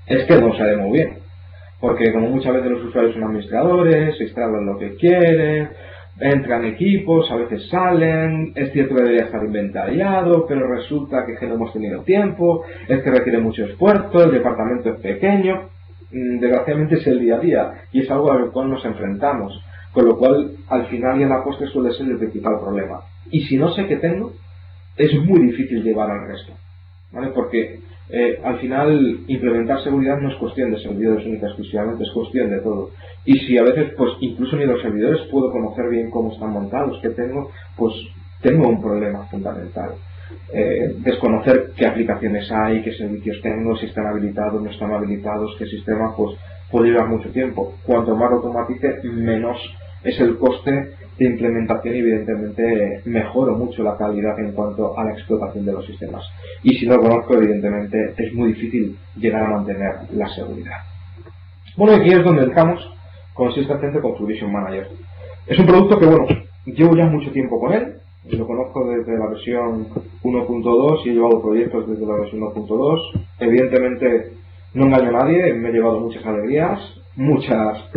es que no sale muy bien, porque como muchas veces los usuarios son administradores, se instalan lo que quieren, entran equipos, a veces salen, es cierto que debería estar inventariado, pero resulta que no hemos tenido tiempo, es que requiere mucho esfuerzo, el departamento es pequeño, desgraciadamente es el día a día y es algo al cual nos enfrentamos, con lo cual al final y a la postre suele ser el principal problema. Y si no sé qué tengo, es muy difícil llevar al resto, ¿vale? Porque al final implementar seguridad no es cuestión de servidores únicas exclusivamente, es cuestión de todo. Y si a veces pues incluso ni los servidores puedo conocer bien cómo están montados, qué tengo, pues tengo un problema fundamental. Desconocer qué aplicaciones hay, qué servicios tengo, si están habilitados, no están habilitados, qué sistema, pues puede llevar mucho tiempo. Cuanto más lo automatice, menos es el coste de implementación y evidentemente mejoro mucho la calidad en cuanto a la explotación de los sistemas. Y si no lo conozco, evidentemente es muy difícil llegar a mantener la seguridad. Bueno, aquí es donde entramos con System Center Configuration Manager. Es un producto que, bueno, llevo ya mucho tiempo con él, lo conozco desde la versión 1.2 y he llevado proyectos desde la versión 1.2. Evidentemente no engaño a nadie, me he llevado muchas alegrías, muchas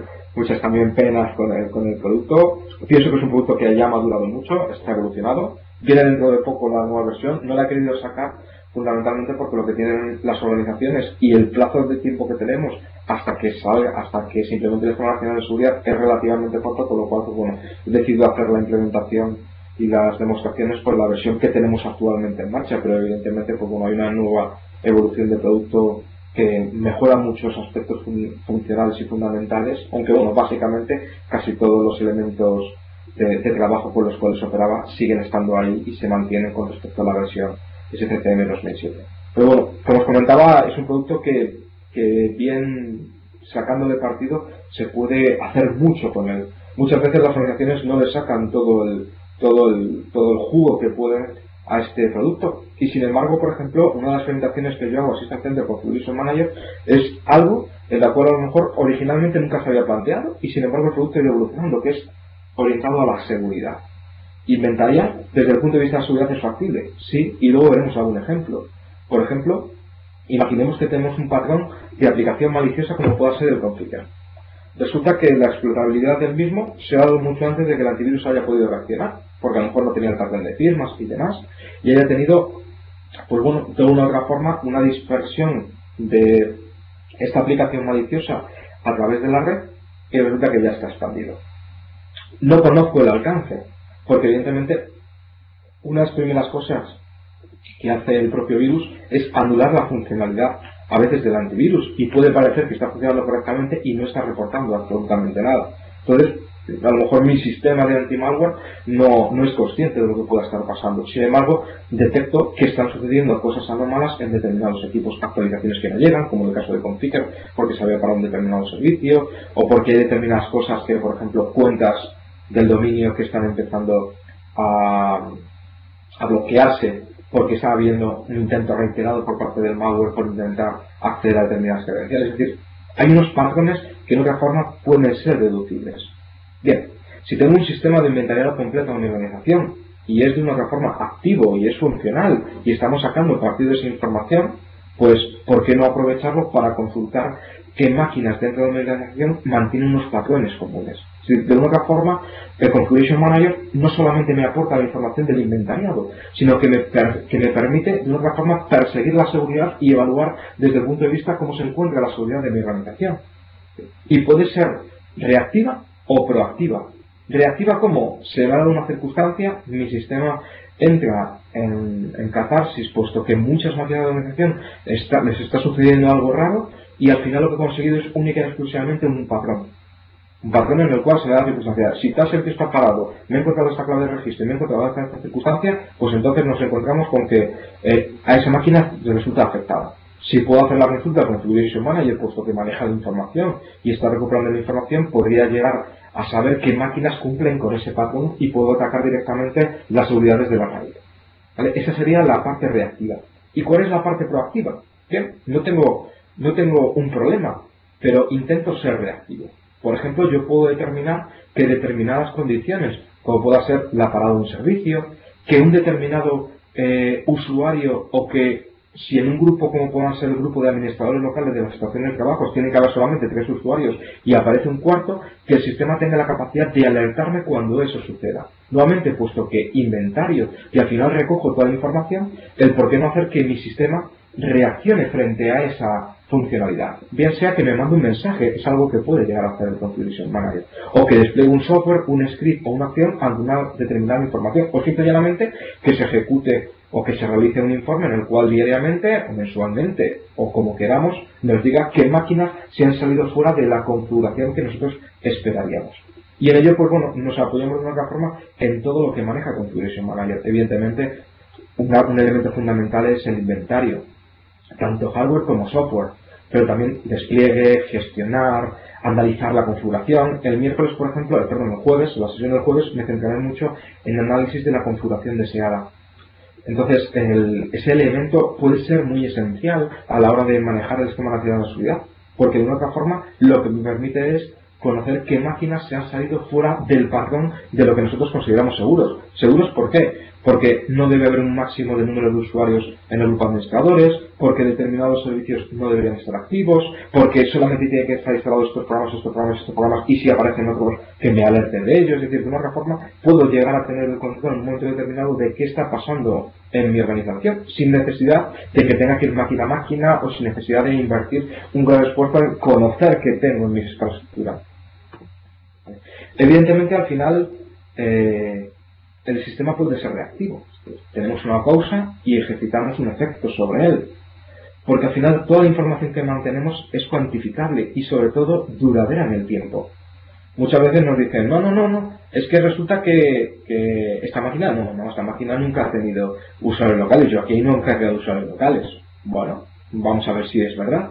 también penas con el producto. Pienso que es un producto que ya ha madurado mucho, está evolucionado. Viene dentro de poco la nueva versión, no la he querido sacar fundamentalmente porque lo que tienen las organizaciones y el plazo de tiempo que tenemos hasta que salga, hasta que se implemente el Esquema Nacional de Seguridad es relativamente corto, con lo cual pues bueno, he decidido hacer la implementación y las demostraciones por la versión que tenemos actualmente en marcha, pero evidentemente pues bueno, hay una nueva evolución de producto que mejora muchos aspectos funcionales y fundamentales, aunque bueno, básicamente casi todos los elementos de trabajo con los cuales operaba siguen estando ahí y se mantienen con respecto a la versión SCCM 2007. Pero bueno, como os comentaba, es un producto que bien sacándole partido se puede hacer mucho con él. Muchas veces las organizaciones no le sacan todo el jugo que pueden a este producto, y sin embargo, por ejemplo, una de las presentaciones que yo hago Assistant Center Configuration Manager es algo en la cual a lo mejor originalmente nunca se había planteado, y sin embargo el producto ha ido evolucionando, que es orientado a la seguridad. Inventariar desde el punto de vista de la seguridad es factible, sí, y luego veremos algún ejemplo. Por ejemplo, imaginemos que tenemos un patrón de aplicación maliciosa como pueda ser el configure. Resulta que la explotabilidad del mismo se ha dado mucho antes de que el antivirus haya podido reaccionar, porque a lo mejor no tenía el patrón de firmas y demás, y haya tenido, pues bueno, de una u otra forma, una dispersión de esta aplicación maliciosa a través de la red, y resulta que ya está expandido. No conozco el alcance, porque evidentemente una de las primeras cosas que hace el propio virus es anular la funcionalidad a veces del antivirus, y puede parecer que está funcionando correctamente y no está reportando absolutamente nada. Entonces, a lo mejor mi sistema de anti-malware no es consciente de lo que pueda estar pasando. Sin embargo, detecto que están sucediendo cosas anómalas en determinados equipos, actualizaciones que no llegan, como el caso de Configure, porque se había parado un determinado servicio, o porque hay determinadas cosas que, por ejemplo, cuentas del dominio que están empezando a bloquearse porque está habiendo un intento reiterado por parte del malware por intentar acceder a determinadas credenciales. Es decir, hay unos patrones que en otra forma pueden ser deducibles. Bien, si tengo un sistema de inventariado completo en mi organización y es de una otra forma activo y es funcional y estamos sacando partido de esa información, pues ¿por qué no aprovecharlo para consultar qué máquinas dentro de mi organización mantienen unos patrones comunes? De una otra forma, el Configuration Manager no solamente me aporta la información del inventariado, sino que me permite de una otra forma perseguir la seguridad y evaluar desde el punto de vista cómo se encuentra la seguridad de mi organización. Y puede ser reactiva o proactiva. Reactiva como se va a dar una circunstancia, mi sistema entra en catarsis, puesto que muchas máquinas de organización les está sucediendo algo raro, y al final lo que he conseguido es única y exclusivamente un patrón. Un patrón en el cual se da la circunstancia. Si tal servicio está parado, me he encontrado esta clave de registro y me he encontrado esta circunstancia, pues entonces nos encontramos con que a esa máquina le resulta afectada. Si puedo hacer la consulta con Configuration Manager, puesto que maneja la información y está recuperando la información, podría llegar a saber qué máquinas cumplen con ese patrón y puedo atacar directamente las seguridades de la raíz. ¿Vale? Esa sería la parte reactiva. ¿Y cuál es la parte proactiva? Bien, no tengo un problema, pero intento ser reactivo. Por ejemplo, yo puedo determinar que determinadas condiciones, como pueda ser la parada de un servicio, que un determinado usuario, o que si en un grupo como puedan ser el grupo de administradores locales de las estaciones de trabajo tiene que haber solamente 3 usuarios y aparece un cuarto, que el sistema tenga la capacidad de alertarme cuando eso suceda. Nuevamente, puesto que inventario y al final recojo toda la información, el por qué no hacer que mi sistema reaccione frente a esa funcionalidad. Bien sea que me mande un mensaje, es algo que puede llegar a hacer el Configuration Manager, o que despliegue un software, un script o una acción ante una determinada información, o simplemente que se ejecute o que se realice un informe en el cual diariamente o mensualmente o como queramos nos diga qué máquinas se han salido fuera de la configuración que nosotros esperaríamos. Y en ello, pues bueno, nos apoyamos de una forma en todo lo que maneja Configuration Manager. Evidentemente, un elemento fundamental es el inventario, tanto hardware como software, pero también despliegue, gestionar, analizar la configuración. El miércoles, por ejemplo, el jueves, la sesión del jueves, me centraré mucho en el análisis de la configuración deseada. Entonces, ese elemento puede ser muy esencial a la hora de manejar el sistema nacional de seguridad, porque de una otra forma lo que me permite es conocer qué máquinas se han salido fuera del patrón de lo que nosotros consideramos seguros. ¿Seguros por qué? Porque no debe haber un máximo de número de usuarios en el grupo de administradores, porque determinados servicios no deberían estar activos, porque solamente tiene que estar instalados estos programas, y si aparecen otros que me alerten de ellos. Es decir, de una otra forma puedo llegar a tener el control en un momento determinado de qué está pasando en mi organización, sin necesidad de que tenga que ir máquina a máquina o sin necesidad de invertir un gran esfuerzo en conocer qué tengo en mi infraestructura. Evidentemente, al final, el sistema puede ser reactivo. Tenemos una causa y ejercitamos un efecto sobre él. Porque al final toda la información que mantenemos es cuantificable y sobre todo duradera en el tiempo. Muchas veces nos dicen, no, es que resulta que esta máquina, esta máquina nunca ha tenido usuarios locales, yo aquí no he creado usuarios locales. Bueno, vamos a ver si es verdad.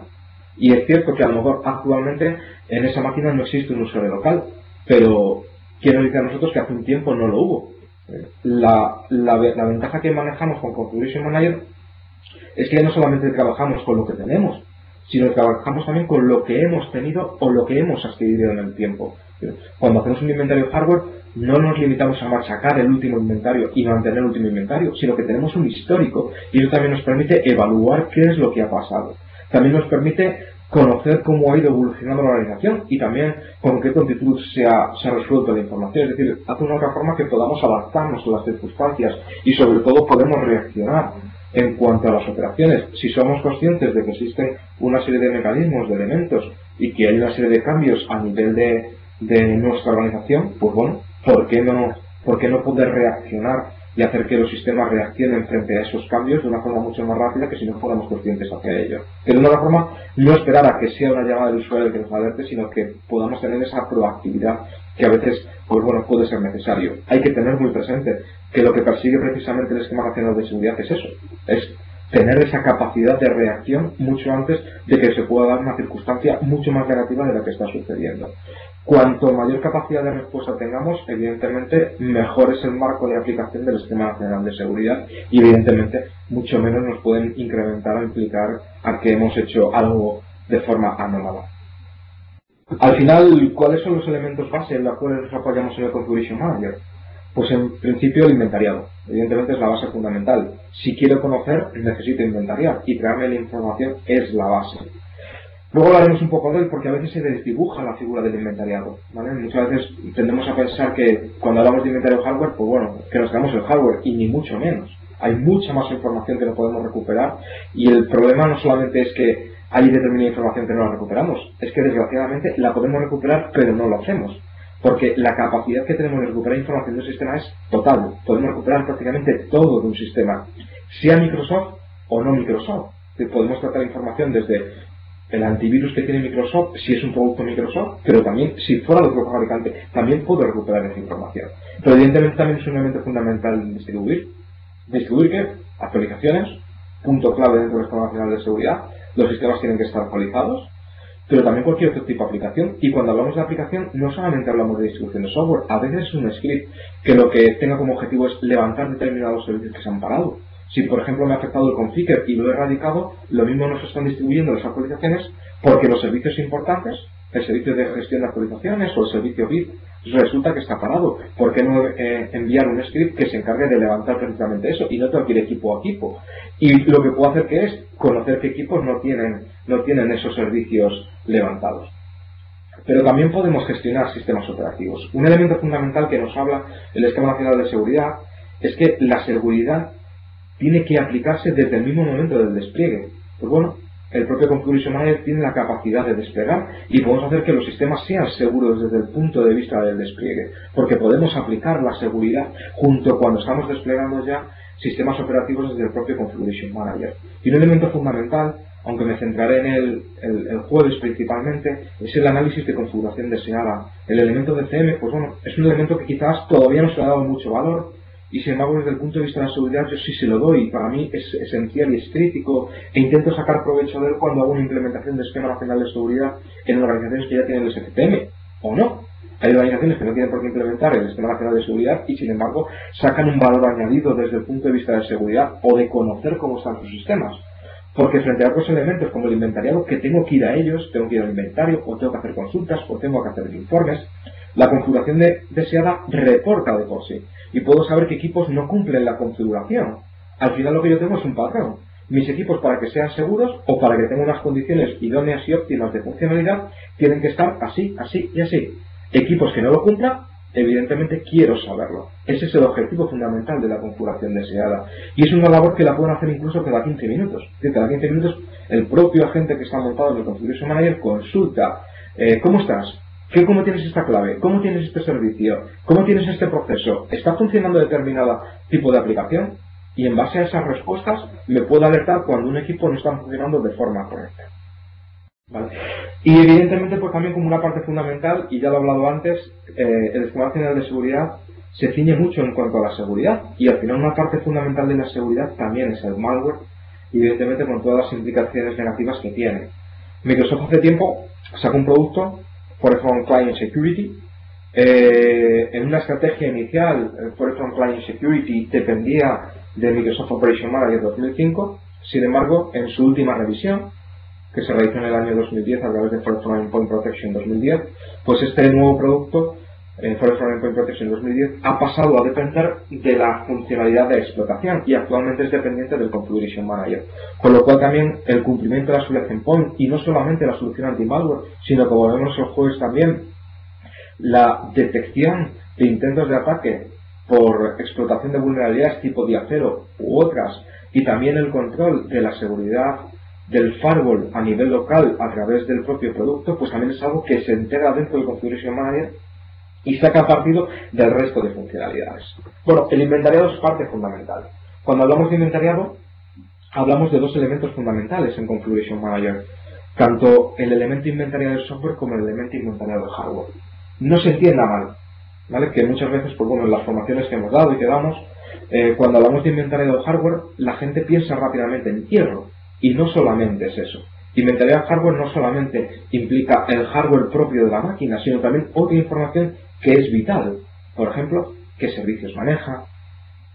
Y es cierto que a lo mejor actualmente en esa máquina no existe un usuario local, pero quiero decir a nosotros que hace un tiempo no lo hubo. La ventaja que manejamos con Configuration Manager es que no solamente trabajamos con lo que tenemos, sino que trabajamos también con lo que hemos tenido o lo que hemos adquirido en el tiempo. Cuando hacemos un inventario hardware, no nos limitamos a machacar el último inventario y mantener el último inventario, sino que tenemos un histórico, y eso también nos permite evaluar qué es lo que ha pasado. También nos permite conocer cómo ha ido evolucionando la organización y también con qué prontitud se ha resuelto la información. Es decir, hace una otra forma que podamos adaptarnos a las circunstancias y sobre todo podemos reaccionar en cuanto a las operaciones. Si somos conscientes de que existen una serie de mecanismos, de elementos y que hay una serie de cambios a nivel de nuestra organización, pues bueno, ¿por qué no poder reaccionar y hacer que los sistemas reaccionen frente a esos cambios de una forma mucho más rápida que si no fuéramos conscientes hacia ello? Que de una forma no esperar a que sea una llamada del usuario el que nos alerte, sino que podamos tener esa proactividad que a veces, pues bueno, puede ser necesario. Hay que tener muy presente que lo que persigue precisamente el esquema nacional de seguridad es eso, es tener esa capacidad de reacción mucho antes de que se pueda dar una circunstancia mucho más negativa de la que está sucediendo. Cuanto mayor capacidad de respuesta tengamos, evidentemente mejor es el marco de aplicación del Esquema Nacional de Seguridad y evidentemente mucho menos nos pueden incrementar o implicar a que hemos hecho algo de forma anómala. Al final, ¿cuáles son los elementos base en los cuales nos apoyamos en el Configuration Manager? Pues en principio el inventariado. Evidentemente es la base fundamental. Si quiero conocer, necesito inventariar y crearme la información es la base. Luego hablaremos un poco de él porque a veces se desdibuja la figura del inventariado, ¿vale? Muchas veces tendemos a pensar que cuando hablamos de inventario hardware, pues bueno, que nos quedamos el hardware y ni mucho menos. Hay mucha más información que no podemos recuperar y el problema no solamente es que hay determinada información que no la recuperamos, es que desgraciadamente la podemos recuperar pero no lo hacemos. Porque la capacidad que tenemos de recuperar información de un sistema es total. Podemos recuperar prácticamente todo de un sistema, sea Microsoft o no Microsoft. Podemos tratar información desde el antivirus que tiene Microsoft, si es un producto Microsoft, pero también, si fuera de otro fabricante, también puedo recuperar esa información. Pero evidentemente también es un elemento fundamental en distribuir. ¿Distribuir qué? Actualizaciones, punto clave dentro del Esquema Nacional de Seguridad. Los sistemas tienen que estar actualizados, pero también cualquier otro tipo de aplicación. Y cuando hablamos de aplicación, no solamente hablamos de distribución de software, a veces es un script que lo que tenga como objetivo es levantar determinados servicios que se han parado. Si, por ejemplo, me ha afectado el configure y lo he erradicado, lo mismo nos están distribuyendo las actualizaciones porque los servicios importantes, el servicio de gestión de actualizaciones o el servicio BIP, resulta que está parado. ¿Por qué no enviar un script que se encargue de levantar precisamente eso y no tengo que ir equipo a equipo? Y lo que puedo hacer que es conocer qué equipos no tienen esos servicios levantados. Pero también podemos gestionar sistemas operativos. Un elemento fundamental que nos habla el Esquema Nacional de Seguridad es que la seguridad tiene que aplicarse desde el mismo momento del despliegue. Pues bueno, el propio Configuration Manager tiene la capacidad de desplegar y podemos hacer que los sistemas sean seguros desde el punto de vista del despliegue, porque podemos aplicar la seguridad junto cuando estamos desplegando ya sistemas operativos desde el propio Configuration Manager. Y un elemento fundamental, aunque me centraré en el jueves principalmente, es el análisis de configuración deseada. El elemento de CM, pues bueno, es un elemento que quizás todavía no se le ha dado mucho valor, y sin embargo desde el punto de vista de la seguridad yo sí se lo doy, para mí es esencial y es crítico e intento sacar provecho de él cuando hago una implementación de Esquema Nacional de Seguridad en organizaciones que ya tienen el SCCM, o no. Hay organizaciones que no tienen por qué implementar el Esquema Nacional de Seguridad y sin embargo sacan un valor añadido desde el punto de vista de seguridad o de conocer cómo están sus sistemas. Porque frente a otros elementos como el inventariado, que tengo que ir a ellos, tengo que ir al inventario, o tengo que hacer consultas, o tengo que hacer informes, la configuración deseada reporta de por sí. Y puedo saber qué equipos no cumplen la configuración. Al final lo que yo tengo es un patrón. Mis equipos, para que sean seguros o para que tengan unas condiciones idóneas y óptimas de funcionalidad, tienen que estar así, así y así. Equipos que no lo cumplan, evidentemente quiero saberlo. Ese es el objetivo fundamental de la configuración deseada. Y es una labor que la pueden hacer incluso cada 15 minutos. Es decir, cada 15 minutos el propio agente que está montado en el Configuration Manager consulta ¿cómo estás? ¿Cómo tienes esta clave? ¿Cómo tienes este servicio? ¿Cómo tienes este proceso? ¿Está funcionando determinado tipo de aplicación? Y en base a esas respuestas me puedo alertar cuando un equipo no está funcionando de forma correcta. ¿vale? Y evidentemente pues también como una parte fundamental, y ya lo he hablado antes, el Esquema Nacional de Seguridad se ciñe mucho en cuanto a la seguridad, y al final una parte fundamental de la seguridad también es el malware, evidentemente con todas las implicaciones negativas que tiene. Microsoft hace tiempo sacó un producto, Forefront Client Security. En una estrategia inicial, Forefront Client Security dependía de Microsoft Operation Manager 2005, sin embargo, en su última revisión, que se realizó en el año 2010 a través de Forefront Endpoint Protection 2010, pues este nuevo producto, Forefront Endpoint Protection 2010, ha pasado a depender de la funcionalidad de explotación y actualmente es dependiente del Configuration Manager. Con lo cual también el cumplimiento de la solución endpoint, y no solamente la solución anti-malware, sino como vemos en los juegos también, la detección de intentos de ataque por explotación de vulnerabilidades tipo Diacero u otras, y también el control de la seguridad del firewall a nivel local a través del propio producto, pues también es algo que se integra dentro del Configuration Manager y saca partido del resto de funcionalidades. Bueno, el inventariado es parte fundamental. Cuando hablamos de inventariado, hablamos de dos elementos fundamentales en Configuration Manager, tanto el elemento inventariado de software como el elemento inventariado de hardware. No se entienda mal, ¿vale? Que muchas veces, pues bueno, en las formaciones que hemos dado y que damos, cuando hablamos de inventariado de hardware, la gente piensa rápidamente en hierro, y no solamente es eso. Inventariado de hardware no solamente implica el hardware propio de la máquina, sino también otra información que es vital. Por ejemplo, qué servicios maneja,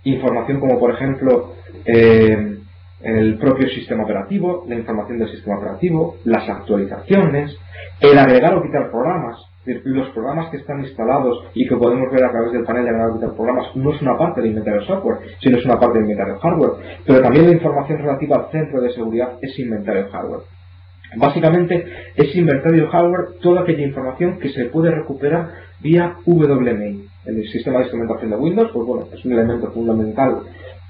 información como por ejemplo el propio sistema operativo, la información del sistema operativo, las actualizaciones, el agregar o quitar programas. Los programas que están instalados y que podemos ver a través del panel de agregar o quitar programas no es una parte del inventario de software, sino es una parte del inventario de hardware. Pero también la información relativa al centro de seguridad es inventario de hardware. Básicamente es inventario de hardware toda aquella información que se puede recuperar vía WMI. El sistema de instrumentación de Windows, pues bueno, es un elemento fundamental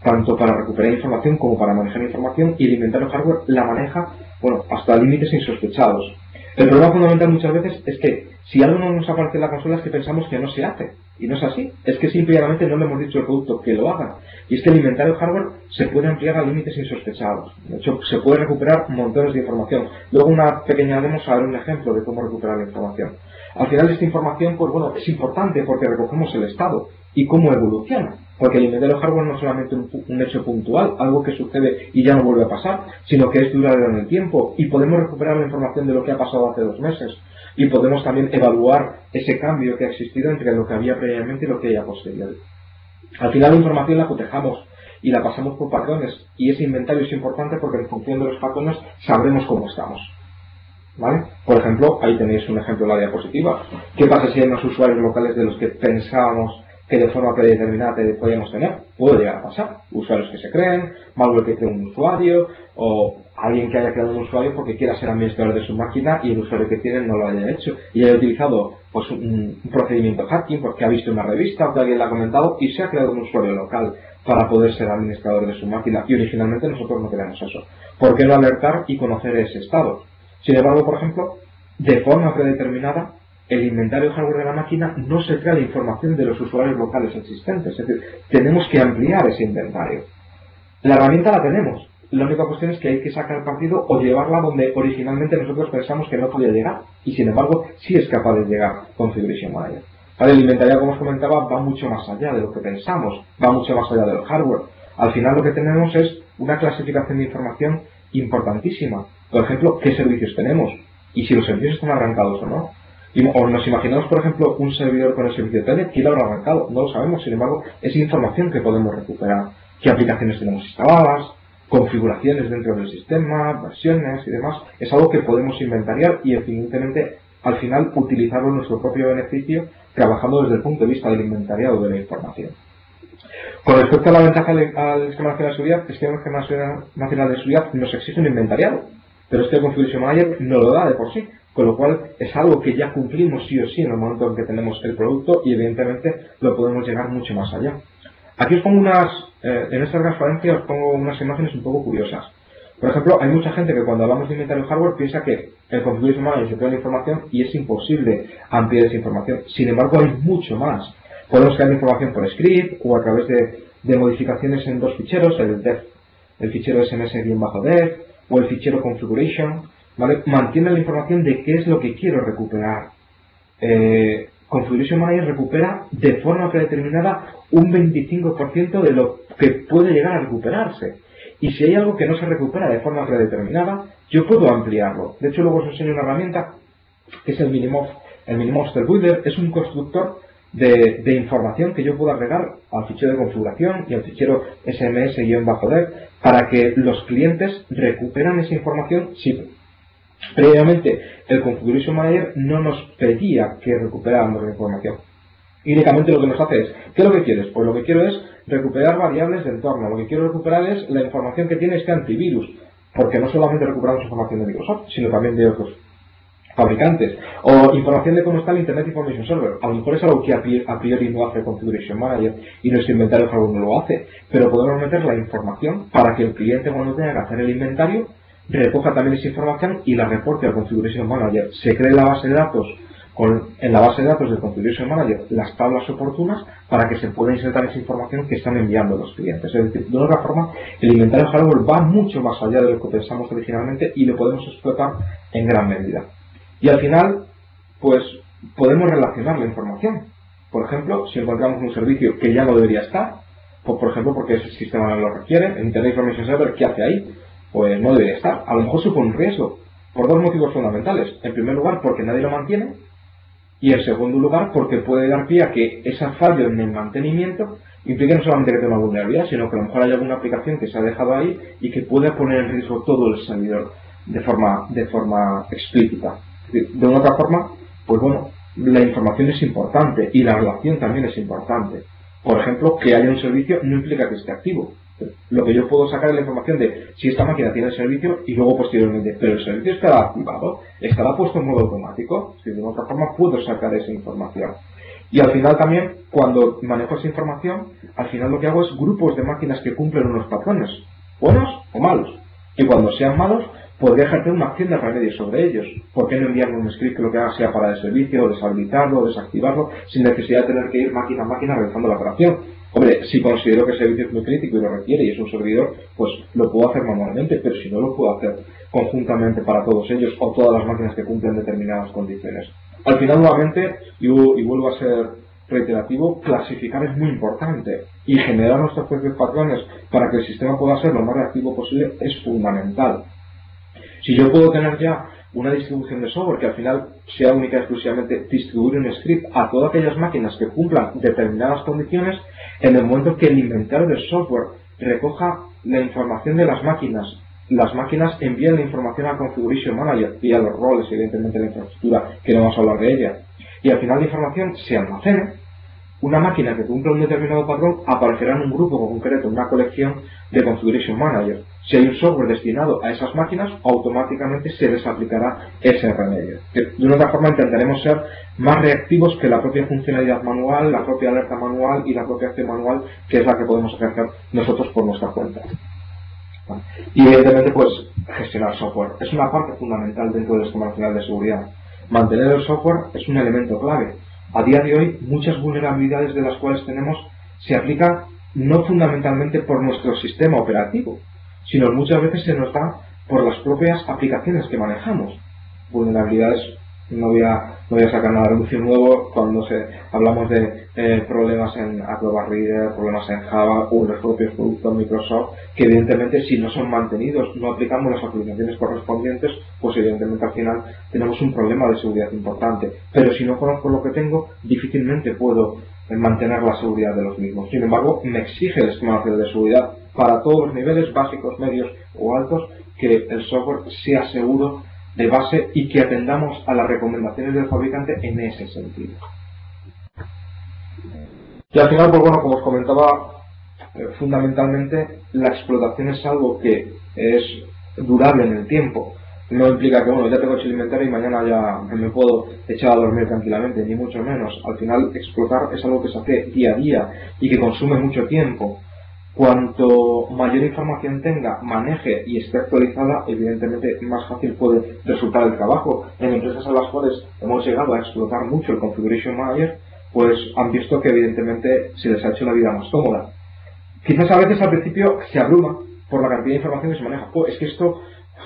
tanto para recuperar información como para manejar información, y el inventario de hardware la maneja, bueno, hasta límites insospechados. El problema fundamental muchas veces es que si algo no nos aparece en la consola es que pensamos que no se hace, y no es así. Es que simplemente no le hemos dicho al producto que lo haga. Y es que el inventario de hardware se puede ampliar a límites insospechados. De hecho, se puede recuperar montones de información. Luego una pequeña demo a ver un ejemplo de cómo recuperar la información. Al final esta información, pues bueno, es importante porque recogemos el estado y cómo evoluciona. Porque el inventario de hardware no es solamente un hecho puntual, algo que sucede y ya no vuelve a pasar, sino que es duradero en el tiempo, y podemos recuperar la información de lo que ha pasado hace 2 meses. Y podemos también evaluar ese cambio que ha existido entre lo que había previamente y lo que hay a posteriori. Al final la información la cotejamos y la pasamos por patrones, y ese inventario es importante porque en función de los patrones sabremos cómo estamos. ¿Vale? Por ejemplo, ahí tenéis un ejemplo en la diapositiva. ¿Qué pasa si hay unos usuarios locales de los que pensábamos que de forma predeterminada podíamos tener? Puede llegar a pasar. Usuarios que se creen, malware que crea un usuario, o alguien que haya creado un usuario porque quiera ser administrador de su máquina y el usuario que tiene no lo haya hecho y haya utilizado pues un procedimiento hacking porque ha visto una revista o que alguien le ha comentado y se ha creado un usuario local para poder ser administrador de su máquina, y originalmente nosotros no queremos eso. ¿Por qué no alertar y conocer ese estado? Sin embargo, por ejemplo, de forma predeterminada, el inventario de hardware de la máquina no se trae la información de los usuarios locales existentes. Es decir, tenemos que ampliar ese inventario. La herramienta la tenemos. La única cuestión es que hay que sacar partido o llevarla donde originalmente nosotros pensamos que no podía llegar. Y sin embargo, sí es capaz de llegar Configuration Manager. Vale, el inventario, como os comentaba, va mucho más allá de lo que pensamos. Va mucho más allá del hardware. Al final lo que tenemos es una clasificación de información importantísima. Por ejemplo, qué servicios tenemos y si los servicios están arrancados o no. O nos imaginamos, por ejemplo, un servidor con el servicio de Telnet, ¿quién lo habrá arrancado? No lo sabemos, sin embargo, es información que podemos recuperar. ¿Qué aplicaciones tenemos instaladas? Configuraciones dentro del sistema, versiones y demás. Es algo que podemos inventariar y, evidentemente, al final utilizarlo en nuestro propio beneficio, trabajando desde el punto de vista del inventariado de la información. Con respecto a la ventaja al Esquema Nacional de Seguridad, el Esquema Nacional de Seguridad nos exige un inventariado, pero este Configuration Manager no lo da de por sí, con lo cual es algo que ya cumplimos sí o sí en el momento en que tenemos el producto, y evidentemente lo podemos llegar mucho más allá. Aquí os pongo en esta transparencia os pongo unas imágenes un poco curiosas. Por ejemplo, hay mucha gente que cuando hablamos de inventario hardware piensa que el Configuration Manager se crea la información y es imposible ampliar esa información. Sin embargo, hay mucho más. Podemos crear información por script o a través de modificaciones en 2 ficheros, el fichero sms-dev o el fichero configuration, ¿vale? Mantiene la información de qué es lo que quiero recuperar. Configuration Manager recupera de forma predeterminada un 25% de lo que puede llegar a recuperarse. Y si hay algo que no se recupera de forma predeterminada, yo puedo ampliarlo. De hecho, luego os enseño una herramienta que es el Minimoster Builder. Es un constructor de información que yo puedo agregar al fichero de configuración y al fichero sms-dev para que los clientes recuperen esa información si previamente el Configuration Manager no nos pedía que recuperáramos la información. Y únicamente lo que nos hace es, ¿qué es lo que quieres? Pues lo que quiero es recuperar variables de entorno. Lo que quiero recuperar es la información que tiene este antivirus. Porque no solamente recuperamos información de Microsoft, sino también de otros fabricantes. O información de cómo está el Internet Information Server. A lo mejor es algo que a priori no hace el Configuration Manager y nuestro inventario hardware no lo hace. Pero podemos meter la información para que el cliente, cuando tenga que hacer el inventario, recoja también esa información y la reporte al Configuration Manager. Se cree la base de datos en la base de datos del Configuration Manager las tablas oportunas para que se pueda insertar esa información que están enviando los clientes. Es decir, de otra forma, el inventario hardware va mucho más allá de lo que pensamos originalmente y lo podemos explotar en gran medida. Y al final, pues podemos relacionar la información. Por ejemplo, si encontramos un servicio que ya no debería estar, pues por ejemplo porque ese sistema no lo requiere, el Internet Information Server, ¿qué hace ahí? Pues no debería estar. A lo mejor supone un riesgo, por dos motivos fundamentales. En primer lugar, porque nadie lo mantiene, y en segundo lugar, porque puede dar pie a que ese fallo en el mantenimiento implique no solamente que tenga una vulnerabilidad, sino que a lo mejor hay alguna aplicación que se ha dejado ahí y que puede poner en riesgo todo el servidor de forma explícita. De una otra forma, pues bueno, la información es importante y la relación también es importante. Por ejemplo, que haya un servicio no implica que esté activo. Lo que yo puedo sacar es la información de si esta máquina tiene el servicio y luego posteriormente, pero el servicio estará activado, estará puesto en modo automático. Si de otra forma puedo sacar esa información. Y al final también, cuando manejo esa información, al final lo que hago es grupos de máquinas que cumplen unos patrones, buenos o malos. Y cuando sean malos, podría ejercer una acción de remedio sobre ellos. ¿Por qué no enviarle un script que lo que haga sea para el servicio, o deshabilitarlo, o desactivarlo, sin necesidad de tener que ir máquina a máquina realizando la operación? Hombre, si considero que el servicio es muy crítico y lo requiere y es un servidor, pues lo puedo hacer manualmente, pero si no lo puedo hacer conjuntamente para todos ellos o todas las máquinas que cumplen determinadas condiciones. Al final, nuevamente, y vuelvo a ser reiterativo, clasificar es muy importante y generar nuestros propios patrones para que el sistema pueda ser lo más reactivo posible es fundamental. Si yo puedo tener ya una distribución de software que al final sea única y exclusivamente distribuir un script a todas aquellas máquinas que cumplan determinadas condiciones, en el momento que el inventario del software recoja la información de las máquinas envían la información al Configuration Manager y a los roles, evidentemente la infraestructura, que no vamos a hablar de ella, y al final la información se almacena. Una máquina que cumpla un determinado patrón aparecerá en un grupo concreto, en una colección de Configuration Manager. Si hay un software destinado a esas máquinas, automáticamente se les aplicará ese remedio. De una otra forma intentaremos ser más reactivos que la propia funcionalidad manual, la propia alerta manual y la propia acción manual, que es la que podemos ejercer nosotros por nuestra cuenta. Y evidentemente, pues, gestionar software. Es una parte fundamental dentro del esquema nacional de seguridad. Mantener el software es un elemento clave. A día de hoy, muchas vulnerabilidades de las cuales tenemos se aplican no fundamentalmente por nuestro sistema operativo, sino muchas veces se nos da por las propias aplicaciones que manejamos. Vulnerabilidades, no voy a sacar nada de anuncio nuevo cuando hablamos de problemas en Acrobat Reader, problemas en Java o en los propios productos Microsoft, que evidentemente si no son mantenidos, no aplicamos las actualizaciones correspondientes, pues evidentemente al final tenemos un problema de seguridad importante. Pero si no conozco lo que tengo, difícilmente puedo mantener la seguridad de los mismos. Sin embargo, me exige el esquema nacional de seguridad para todos los niveles básicos, medios o altos, que el software sea seguro de base y que atendamos a las recomendaciones del fabricante en ese sentido. Y al final, pues bueno, como os comentaba, fundamentalmente la explotación es algo que es durable en el tiempo. No implica que, bueno, ya tengo hecho el inventario y mañana ya me puedo echar a dormir tranquilamente, ni mucho menos. Al final, explotar es algo que se hace día a día y que consume mucho tiempo. Cuanto mayor información tenga, maneje y esté actualizada, evidentemente más fácil puede resultar el trabajo. En empresas a las cuales hemos llegado a explotar mucho el Configuration Manager, pues han visto que evidentemente se les ha hecho la vida más cómoda. Quizás a veces al principio se abruma por la cantidad de información que se maneja. Pues es que esto,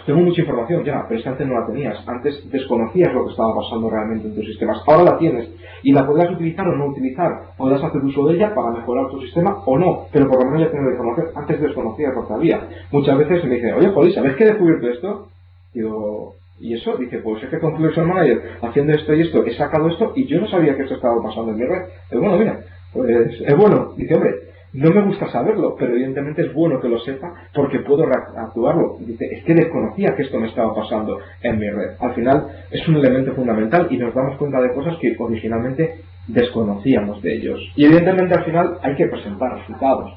Tengo mucha información ya, pero es que antes no la tenías. Antes desconocías lo que estaba pasando realmente en tus sistemas. Ahora la tienes y la podrás utilizar o no utilizar. Podrás hacer uso de ella para mejorar tu sistema o no, pero por lo menos ya tienes la información. Antes desconocías lo que había. Muchas veces me dicen, oye, Jolly, ¿sabes que he descubierto esto? Digo, ¿y eso? Dice, pues es que con Configuration Manager, haciendo esto y esto, he sacado esto y yo no sabía que esto estaba pasando en mi red. Pero bueno, mira, pues es bueno. Dice, hombre, no me gusta saberlo, pero evidentemente es bueno que lo sepa porque puedo actuarlo. Dice, es que desconocía que esto me estaba pasando en mi red. Al final es un elemento fundamental y nos damos cuenta de cosas que originalmente desconocíamos de ellos. Y evidentemente al final hay que presentar resultados.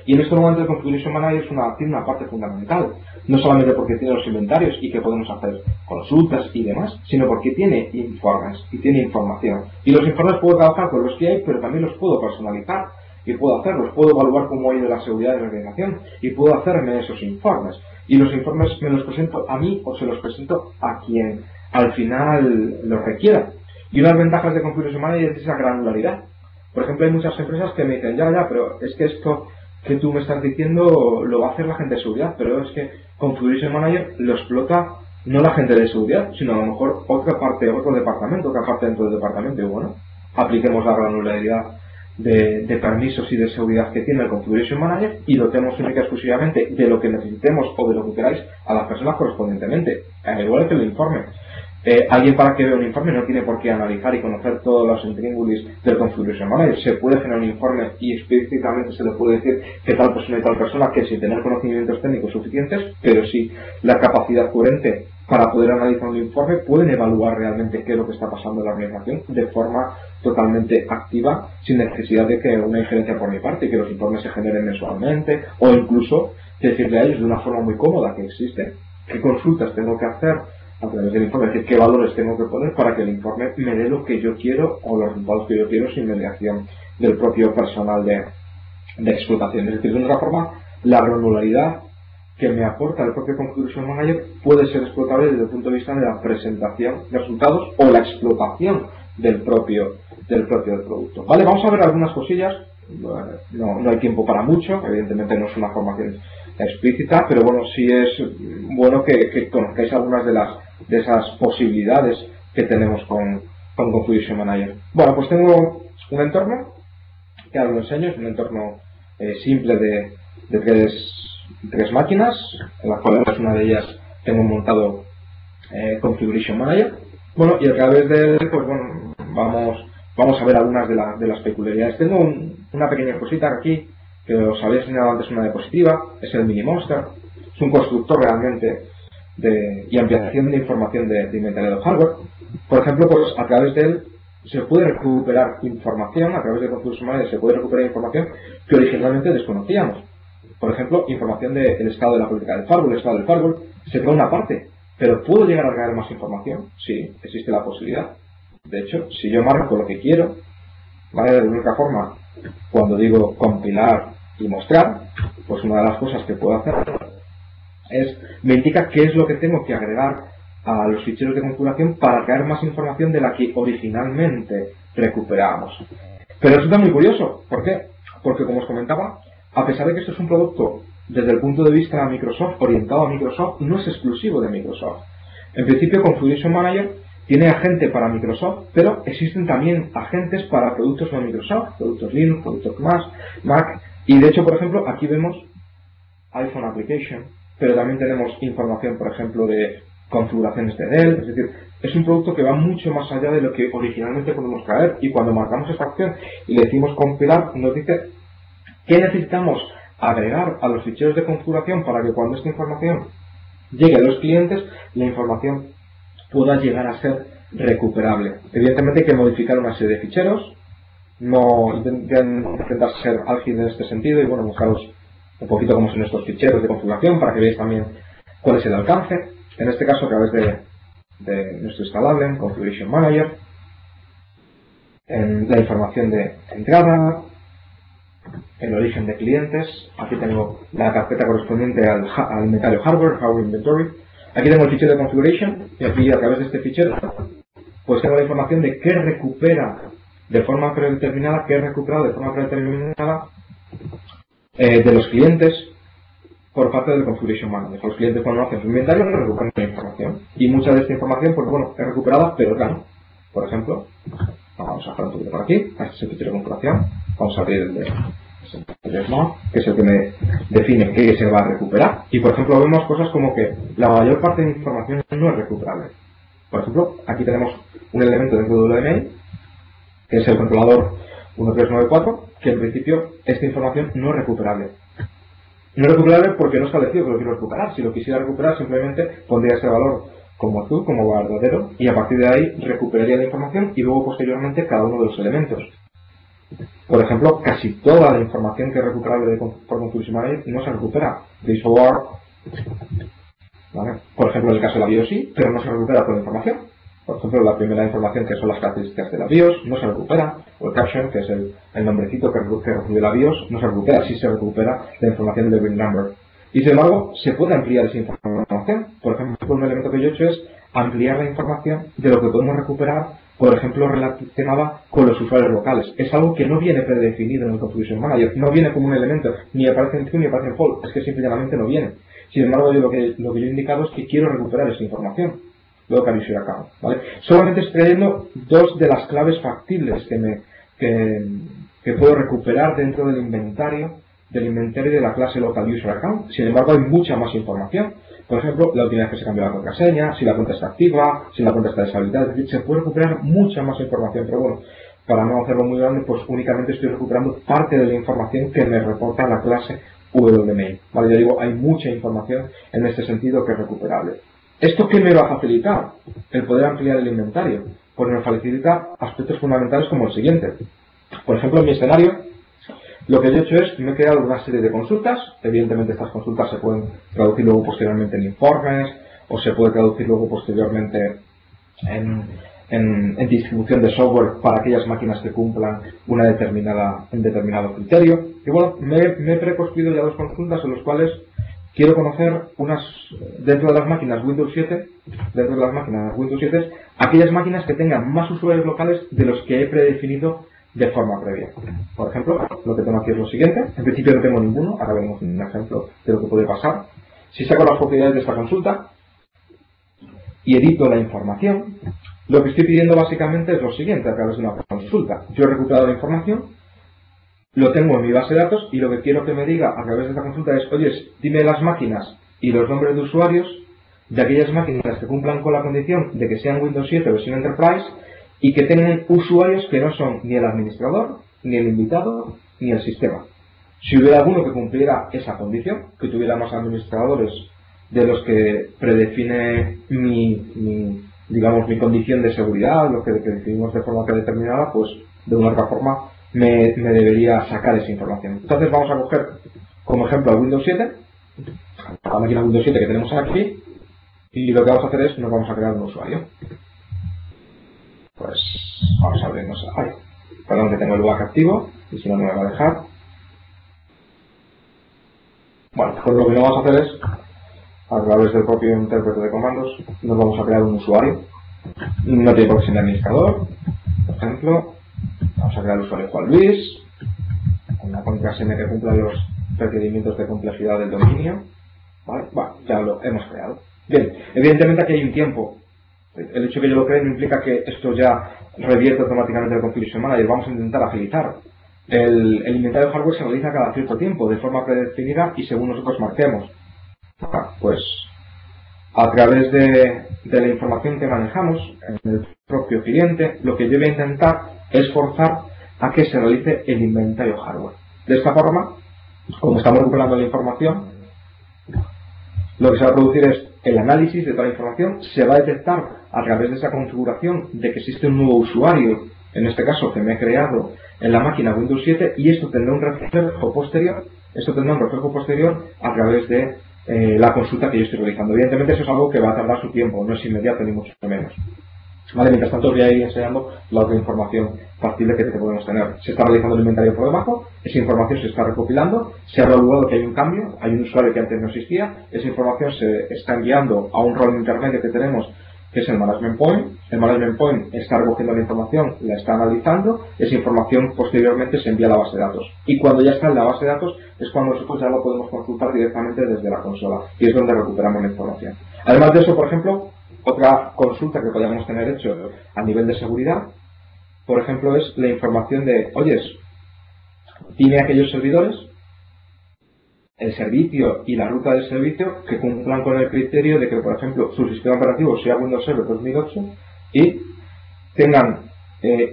Y en este momento el Configuration Manager tiene una parte fundamental, no solamente porque tiene los inventarios y que podemos hacer consultas y demás, sino porque tiene informes y tiene información. Y los informes puedo trabajar con los que hay, pero también los puedo personalizar y puedo hacerlos, puedo evaluar cómo ha ido la seguridad de la organización y puedo hacerme esos informes. Y los informes me los presento a mí o se los presento a quien al final los requiera. Y una de las ventajas de Configuration Manager es esa granularidad. Por ejemplo, hay muchas empresas que me dicen, ya, pero es que esto que tú me estás diciendo lo va a hacer la gente de seguridad, pero es que Configuration Manager lo explota no la gente de seguridad, sino a lo mejor otra parte, otro departamento, otra parte dentro del departamento. Y bueno, apliquemos la granularidad de permisos y de seguridad que tiene el Configuration Manager y dotemos única y exclusivamente de lo que necesitemos o de lo que queráis a las personas correspondientemente, igual que el informe. Alguien para que vea un informe no tiene por qué analizar y conocer todos los intríngulis del Configuration Manager. Se puede generar un informe y explícitamente se le puede decir que tal persona y tal persona, que sin tener conocimientos técnicos suficientes, pero sí la capacidad coherente para poder analizar un informe, pueden evaluar realmente qué es lo que está pasando en la organización de forma totalmente activa, sin necesidad de que una injerencia por mi parte, que los informes se generen mensualmente, o incluso decirle a ellos de una forma muy cómoda que existe, qué consultas tengo que hacer a través del informe, es decir, qué valores tengo que poner para que el informe me dé lo que yo quiero o los resultados que yo quiero sin mediación del propio personal de explotación. Es decir, de otra forma, la granularidad que me aporta el propio Configuration Manager puede ser explotable desde el punto de vista de la presentación de resultados o la explotación del propio producto. Vale, vamos a ver algunas cosillas. No hay tiempo para mucho, evidentemente no es una formación explícita, pero bueno, sí es bueno que conozcáis algunas de esas posibilidades que tenemos con Configuration Manager. Bueno, pues tengo un entorno que ahora lo enseño, es un entorno simple de tres máquinas, en las cuales una de ellas tengo montado Configuration Manager. Bueno, y a través de él, pues bueno, vamos a ver algunas de las peculiaridades. Tengo una pequeña cosita aquí que os había enseñado antes, una diapositiva, es el Mini Monster. Es un constructor realmente y ampliación de información de inventario de hardware. Por ejemplo, pues a través de él se puede recuperar información, a través de Configuration Manager se puede recuperar información que originalmente desconocíamos. Por ejemplo, información del estado de la política del firewall, el estado del firewall, se trae una parte, pero ¿puedo llegar a agregar más información? Sí, existe la posibilidad. De hecho, si yo marco lo que quiero, ¿vale? De la única forma, cuando digo compilar y mostrar, pues una de las cosas que puedo hacer me indica qué es lo que tengo que agregar a los ficheros de configuración para crear más información de la que originalmente recuperamos. Pero resulta muy curioso. ¿Por qué? Porque, como os comentaba, a pesar de que esto es un producto desde el punto de vista de Microsoft, orientado a Microsoft, no es exclusivo de Microsoft. En principio, Configuration Manager tiene agente para Microsoft, pero existen también agentes para productos no Microsoft, productos Linux, productos Mac, y de hecho, por ejemplo, aquí vemos iPhone Application, pero también tenemos información, por ejemplo, de configuraciones de Dell. Es decir, es un producto que va mucho más allá de lo que originalmente podemos traer, y cuando marcamos esta opción y le decimos compilar, nos dice qué necesitamos agregar a los ficheros de configuración para que cuando esta información llegue a los clientes, la información pueda llegar a ser recuperable. Evidentemente hay que modificar una serie de ficheros, no intentar ser ágil en este sentido y bueno, mostraros un poquito cómo son estos ficheros de configuración para que veáis también cuál es el alcance. En este caso a través de nuestro instalable en Configuration Manager, en la información de entrada, el origen de clientes. Aquí tengo la carpeta correspondiente al inventario hardware Inventory. Aquí tengo el fichero de configuration y aquí a través de este fichero pues tengo la información de qué recupera de forma predeterminada, qué he recuperado de forma predeterminada de los clientes por parte del Configuration Manager. Los clientes cuando hacen su inventario recuperan la información. Y mucha de esta información, pues bueno, es recuperada, pero claro. Por ejemplo, vamos a bajar un poquito por aquí. Este es el fichero de configuración. Vamos a abrir el de Smart, que es el que me define qué se va a recuperar. Y por ejemplo vemos cosas como que la mayor parte de información no es recuperable. Por ejemplo, aquí tenemos un elemento dentro de WMA, que es el controlador 1394, que en principio esta información no es recuperable. No es recuperable porque no he establecido que lo quiero recuperar. Si lo quisiera recuperar, simplemente pondría ese valor como azul, como verdadero, y a partir de ahí recuperaría la información y luego posteriormente cada uno de los elementos. Por ejemplo, casi toda la información que es recuperable por Configuration Manager no se recupera. Disavoid, ¿vale? Por ejemplo, en el caso de la BIOS sí, pero no se recupera toda la información. Por ejemplo, la primera información, que son las características de la BIOS, no se recupera. O el caption, que es el nombrecito que recibe la BIOS, no se recupera. Sí se recupera la información del bin number. Y sin embargo, se puede ampliar esa información. Por ejemplo, un elemento que yo he hecho es ampliar la información de lo que podemos recuperar, por ejemplo, relacionada con los usuarios locales. Es algo que no viene predefinido en el Configuration Manager, no viene como un elemento, ni aparece en true ni aparece en false, es que simplemente no viene. Sin embargo, yo lo que yo he indicado es que quiero recuperar esa información. Luego user account, ¿vale? Solamente estoy trayendo dos de las claves factibles que puedo recuperar dentro del inventario de la clase local user account. Sin embargo, hay mucha más información. Por ejemplo, la última vez que se cambió la contraseña, si la cuenta está activa, si la cuenta está deshabilitada. Es decir, se puede recuperar mucha más información, pero bueno, para no hacerlo muy grande, pues únicamente estoy recuperando parte de la información que me reporta la clase WMail. Vale, ya digo, hay mucha información en este sentido que es recuperable. ¿Esto qué me va a facilitar? El poder ampliar el inventario. Pues me facilita aspectos fundamentales como el siguiente. Por ejemplo, en mi escenario, lo que yo he hecho es que me he creado una serie de consultas. Evidentemente estas consultas se pueden traducir luego posteriormente en informes, o se puede traducir luego posteriormente en distribución de software para aquellas máquinas que cumplan un determinado criterio. Y bueno, me he preconstruido ya dos consultas en las cuales quiero conocer dentro de las máquinas Windows 7, aquellas máquinas que tengan más usuarios locales de los que he predefinido de forma previa. Por ejemplo, lo que tengo aquí es lo siguiente. En principio no tengo ninguno. Ahora veremos un ejemplo de lo que puede pasar. Si saco las propiedades de esta consulta y edito la información, lo que estoy pidiendo básicamente es lo siguiente a través de una consulta. Yo he recuperado la información, lo tengo en mi base de datos y lo que quiero que me diga a través de esta consulta es: oye, dime las máquinas y los nombres de usuarios de aquellas máquinas que cumplan con la condición de que sean Windows 7 versión Enterprise y que tengan usuarios que no son ni el administrador, ni el invitado, ni el sistema. Si hubiera alguno que cumpliera esa condición, que tuviera más administradores de los que predefine mi condición de seguridad, lo que definimos de forma predeterminada, pues de una otra forma me debería sacar esa información. Entonces vamos a coger como ejemplo a Windows 7, la máquina Windows 7 que tenemos aquí, y lo que vamos a hacer es nos vamos a crear un usuario. Pues vamos a abrirnos. Perdón, que tengo el back activo y si no, no me va a dejar. Bueno, pues lo que vamos a hacer es, a través del propio intérprete de comandos, nos vamos a crear un usuario. No tiene por qué ser administrador. Por ejemplo, vamos a crear el usuario Juan Luis, una contraseña que cumpla los requerimientos de complejidad del dominio. ¿Vale? Bueno, ya lo hemos creado. Bien, evidentemente aquí hay un tiempo. El hecho de que yo lo cree no implica que esto ya revierte automáticamente el Configuration Manager. Vamos a intentar agilizar. El inventario de hardware se realiza cada cierto tiempo, de forma predefinida y según nosotros marquemos. Pues a través de la información que manejamos en el propio cliente, lo que yo voy a intentar es forzar a que se realice el inventario hardware. De esta forma, como estamos recuperando la información, lo que se va a producir es el análisis de toda la información. Se va a detectar a través de esa configuración de que existe un nuevo usuario, en este caso que me he creado en la máquina Windows 7, y esto tendrá un reflejo posterior a través de la consulta que yo estoy realizando. Evidentemente eso es algo que va a tardar su tiempo, no es inmediato ni mucho menos. Vale, mientras tanto os voy a ir enseñando la otra información factible que podemos tener. Se está realizando el inventario por debajo, esa información se está recopilando, se ha evaluado que hay un cambio, hay un usuario que antes no existía, esa información se está enviando a un rol intermedio que tenemos que es el Management Point. El Management Point está recogiendo la información, la está analizando, esa información posteriormente se envía a la base de datos. Y cuando ya está en la base de datos es cuando nosotros ya lo podemos consultar directamente desde la consola y es donde recuperamos la información. Además de eso, por ejemplo, otra consulta que podríamos tener hecho a nivel de seguridad, por ejemplo, es la información de, oye, tiene aquellos servidores, el servicio y la ruta del servicio que cumplan con el criterio de que, por ejemplo, su sistema operativo sea Windows Server 2008 y tengan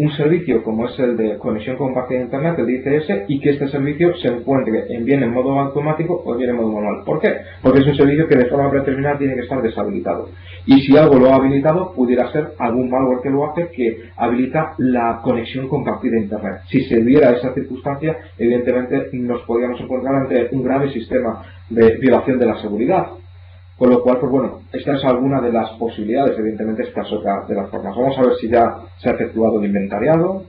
un servicio como es el de conexión compartida de Internet, el DCS, y que este servicio se encuentre bien en modo automático o bien en modo manual. ¿Por qué? Porque es un servicio que de forma predeterminada tiene que estar deshabilitado. Y si algo lo ha habilitado, pudiera ser algún malware que lo hace que habilita la conexión compartida a Internet. Si se diera esa circunstancia, evidentemente nos podríamos encontrar ante un grave sistema de violación de la seguridad. Con lo cual, pues bueno, esta es alguna de las posibilidades, evidentemente esta es otra de las formas. Vamos a ver si ya se ha efectuado el inventariado,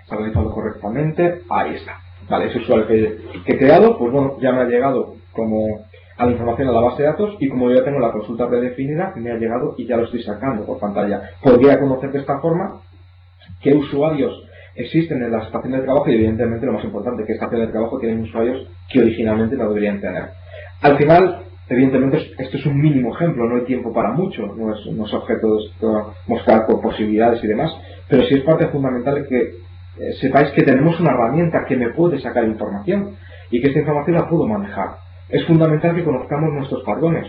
se ha realizado correctamente, ahí está. Vale, ese usuario que he creado, pues bueno, ya me ha llegado como a la información a la base de datos y como yo ya tengo la consulta predefinida, me ha llegado y ya lo estoy sacando por pantalla. Podría conocer de esta forma qué usuarios existen en la estación de trabajo y evidentemente lo más importante, qué estación de trabajo tienen usuarios que originalmente no deberían tener. Al final, evidentemente, esto es un mínimo ejemplo, no hay tiempo para mucho, no es objeto de esto mostrar por posibilidades y demás, pero sí es parte fundamental de que sepáis que tenemos una herramienta que me puede sacar información y que esta información la puedo manejar. Es fundamental que conozcamos nuestros patrones.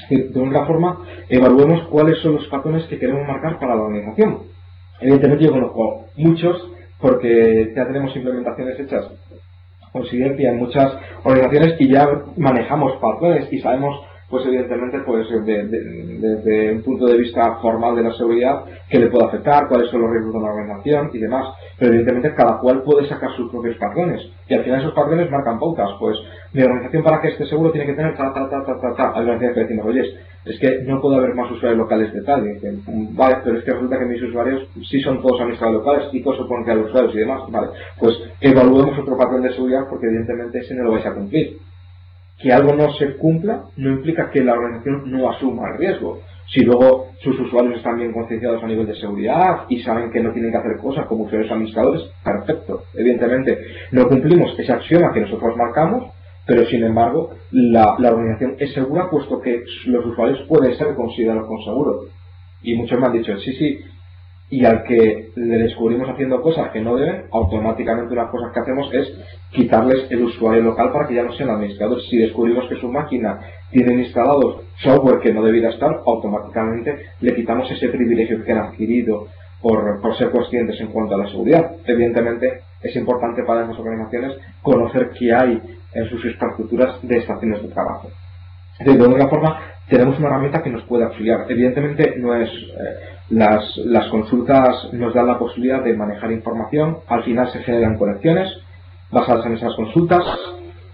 De otra forma, evaluemos cuáles son los patrones que queremos marcar para la organización. Evidentemente yo conozco muchos porque ya tenemos implementaciones hechas coincidencia en muchas organizaciones y ya manejamos patrones y sabemos, pues evidentemente, pues desde un punto de vista formal de la seguridad, qué le puede afectar, cuáles son los riesgos de la organización y demás. Pero evidentemente cada cual puede sacar sus propios patrones y al final esos patrones marcan pautas. Pues mi organización, para que esté seguro, tiene que tener ta. Hay organizaciones que decimos, oye, es que no puede haber más usuarios locales de tal. Y dicen, vale, pero es que resulta que mis usuarios sí son todos administradores locales y todos se pueden crear usuarios y demás. Vale, pues evaluemos otro patrón de seguridad porque evidentemente ese no lo vais a cumplir. Que algo no se cumpla no implica que la organización no asuma el riesgo. Si luego sus usuarios están bien concienciados a nivel de seguridad y saben que no tienen que hacer cosas como usuarios administradores, perfecto. Evidentemente no cumplimos ese axioma que nosotros marcamos, pero sin embargo la organización es segura puesto que los usuarios pueden ser considerados con seguro. Y muchos me han dicho, sí, y al que le descubrimos haciendo cosas que no deben, automáticamente unas cosas que hacemos es quitarles el usuario local para que ya no sean administradores. Si descubrimos que su máquina tiene instalados software que no debiera estar, automáticamente le quitamos ese privilegio que han adquirido por ser conscientes en cuanto a la seguridad. Evidentemente es importante para esas organizaciones conocer qué hay en sus infraestructuras de estaciones de trabajo. De alguna forma tenemos una herramienta que nos puede auxiliar. Evidentemente no es las consultas nos dan la posibilidad de manejar información, al final se generan colecciones basadas en esas consultas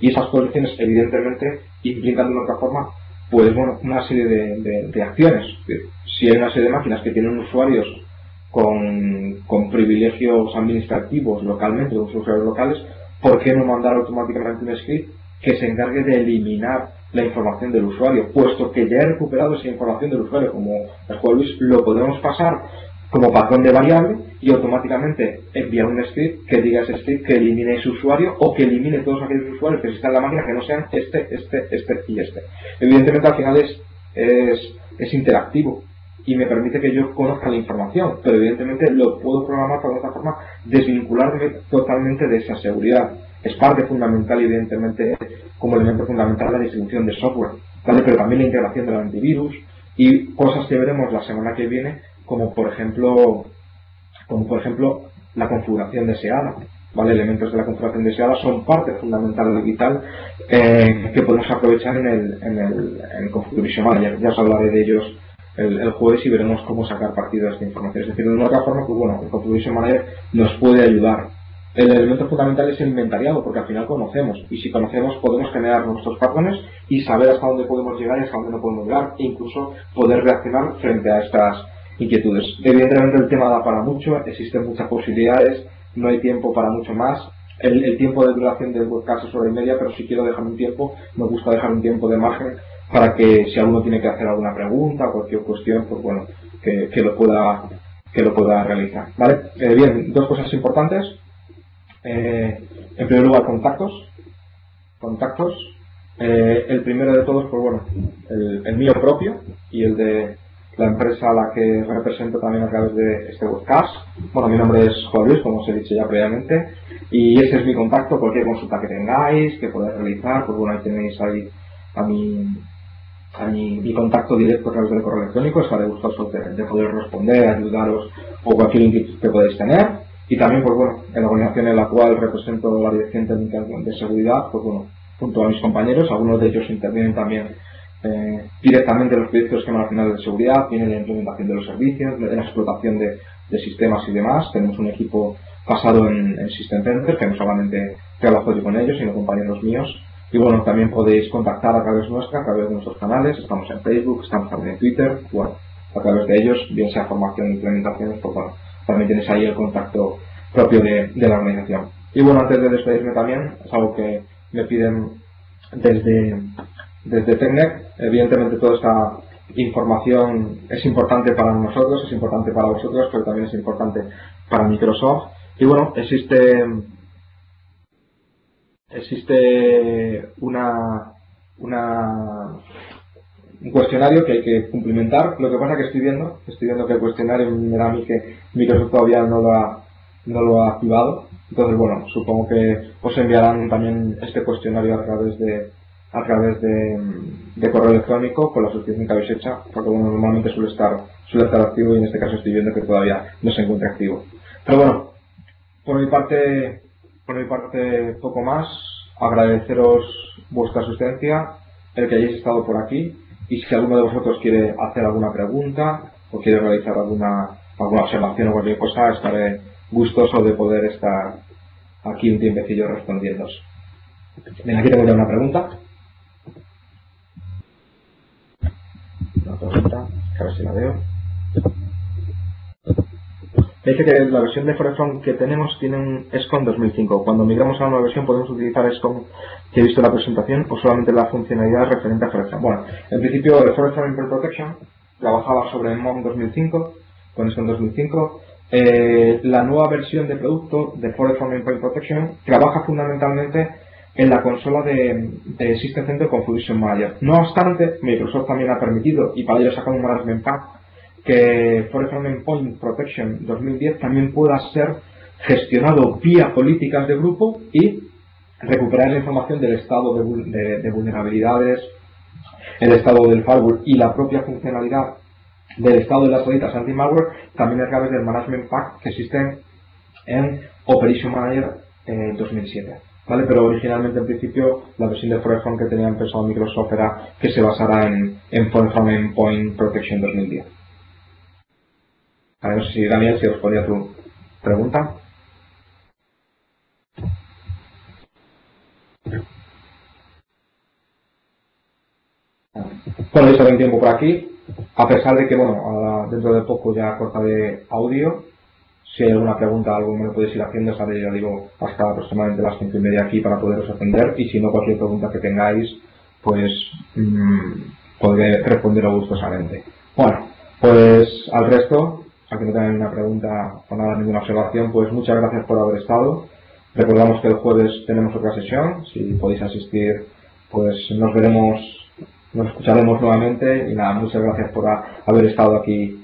y esas colecciones evidentemente implican de otra forma pues bueno, una serie de acciones. Si hay una serie de máquinas que tienen usuarios con privilegios administrativos localmente, los usuarios locales, ¿por qué no mandar automáticamente un script que se encargue de eliminar la información del usuario? Puesto que ya he recuperado esa información del usuario, como el juego Luis, lo podemos pasar como patrón de variable y automáticamente enviar un script que diga ese script que elimine ese usuario o que elimine todos aquellos usuarios que existan en la máquina que no sean este y este. Evidentemente al final es interactivo y me permite que yo conozca la información, pero evidentemente lo puedo programar para otra forma, desvincularme totalmente de esa seguridad. Es parte fundamental, evidentemente, como elemento fundamental la distribución de software, ¿vale? Pero también la integración del antivirus y cosas que veremos la semana que viene, como por ejemplo la configuración deseada, ¿vale? Elementos de la configuración deseada son parte fundamental y vital que podemos aprovechar en el Configuration Manager. Ya os hablaré de ellos el jueves y veremos cómo sacar partido de esta información. Es decir, de una otra forma, pues bueno, el Configuration Manager nos puede ayudar. El elemento fundamental es el inventariado, porque al final conocemos, y si conocemos podemos generar nuestros patrones y saber hasta dónde podemos llegar y hasta dónde no podemos llegar, e incluso poder reaccionar frente a estas inquietudes. Evidentemente el tema da para mucho, existen muchas posibilidades, no hay tiempo para mucho más. El tiempo de duración del podcast es 1 hora y media, pero si quiero dejar un tiempo, me gusta dejar un tiempo de margen para que si alguno tiene que hacer alguna pregunta o cualquier cuestión, pues bueno, que lo pueda realizar, ¿vale? Bien, dos cosas importantes. En primer lugar, contactos. El primero de todos, pues bueno, el mío propio y el de la empresa a la que represento también a través de este webcast. Bueno, mi nombre es Juan Luis, como os he dicho ya previamente, y ese es mi contacto. Cualquier consulta que tengáis, que podáis realizar, pues bueno, ahí tenéis ahí a mi contacto directo a través del correo electrónico. Estaré gustoso de poder responder, ayudaros o cualquier inquietud que podáis tener. Y también, pues bueno, en la organización en la cual represento la Dirección Técnica de Seguridad, pues bueno, junto a mis compañeros, algunos de ellos intervienen también directamente en los proyectos de esquema nacional de seguridad, viene la implementación de los servicios, de la explotación de sistemas y demás. Tenemos un equipo basado en System Center, que no solamente trabajo yo con ellos, sino compañeros míos. Y bueno, también podéis contactar a través nuestra, a través de nuestros canales. Estamos en Facebook, estamos también en Twitter. Bueno, a través de ellos, bien sea formación e implementaciones, pues bueno, también tenéis ahí el contacto propio de la organización. Y bueno, antes de despedirme también, es algo que me piden desde TechNet. Evidentemente toda esta información es importante para nosotros, es importante para vosotros, pero también es importante para Microsoft. Y bueno, existe un cuestionario que hay que cumplimentar. Lo que pasa es que estoy viendo que el cuestionario me da a mí que Microsoft todavía no lo ha activado. Entonces, bueno, supongo que os enviarán también este cuestionario a través de correo electrónico con la suscripción que habéis hecha, porque bueno, normalmente suele estar activo, y en este caso estoy viendo que todavía no se encuentra activo. Pero bueno, por mi parte poco más. Agradeceros vuestra asistencia, el que hayáis estado por aquí, y si alguno de vosotros quiere hacer alguna pregunta o quiere realizar alguna observación o cualquier cosa, estaré gustoso de poder estar aquí un tiempecillo respondiéndoos. Bien, aquí tengo ya una pregunta. A ver si la veo. Me dice que la versión de Forefront que tenemos tiene un SCOM 2005. Cuando migramos a la nueva versión, ¿podemos utilizar SCOM que he visto en la presentación o solamente la funcionalidad referente a Forefront? Bueno, en principio el Forefront Endpoint Protection trabajaba sobre MOM 2005, con SCOM 2005. La nueva versión de producto de Forefront Endpoint Protection trabaja fundamentalmente en la consola de System Center con Fusion Manager. No obstante, Microsoft también ha permitido, y para ello saca un management pack, que Forefront Endpoint Protection 2010 también pueda ser gestionado vía políticas de grupo y recuperar la información del estado de vulnerabilidades, el estado del firewall y la propia funcionalidad del estado de las salidas anti-malware también a través del Management Pack que existe en Operation Manager 2007. ¿Vale? Pero originalmente, en principio, la versión de Forefront que tenía empezado Microsoft era que se basara en Forefront Endpoint Protection 2010. No sé si Daniel, si respondía a tu pregunta. Bueno, ya estaré un tiempo por aquí, a pesar de que, bueno, dentro de poco ya cortaré audio. Si hay alguna pregunta, algo me lo podéis ir haciendo, estaré, ya digo, hasta aproximadamente las 5:30 aquí para poderos atender, y si no, cualquier pregunta que tengáis, pues podré responder gustosamente. Bueno, pues al resto, aquí no tengan ninguna pregunta o nada, ninguna observación, pues muchas gracias por haber estado. Recordamos que el jueves tenemos otra sesión, si podéis asistir, pues nos escucharemos nuevamente, y nada, muchas gracias por haber estado aquí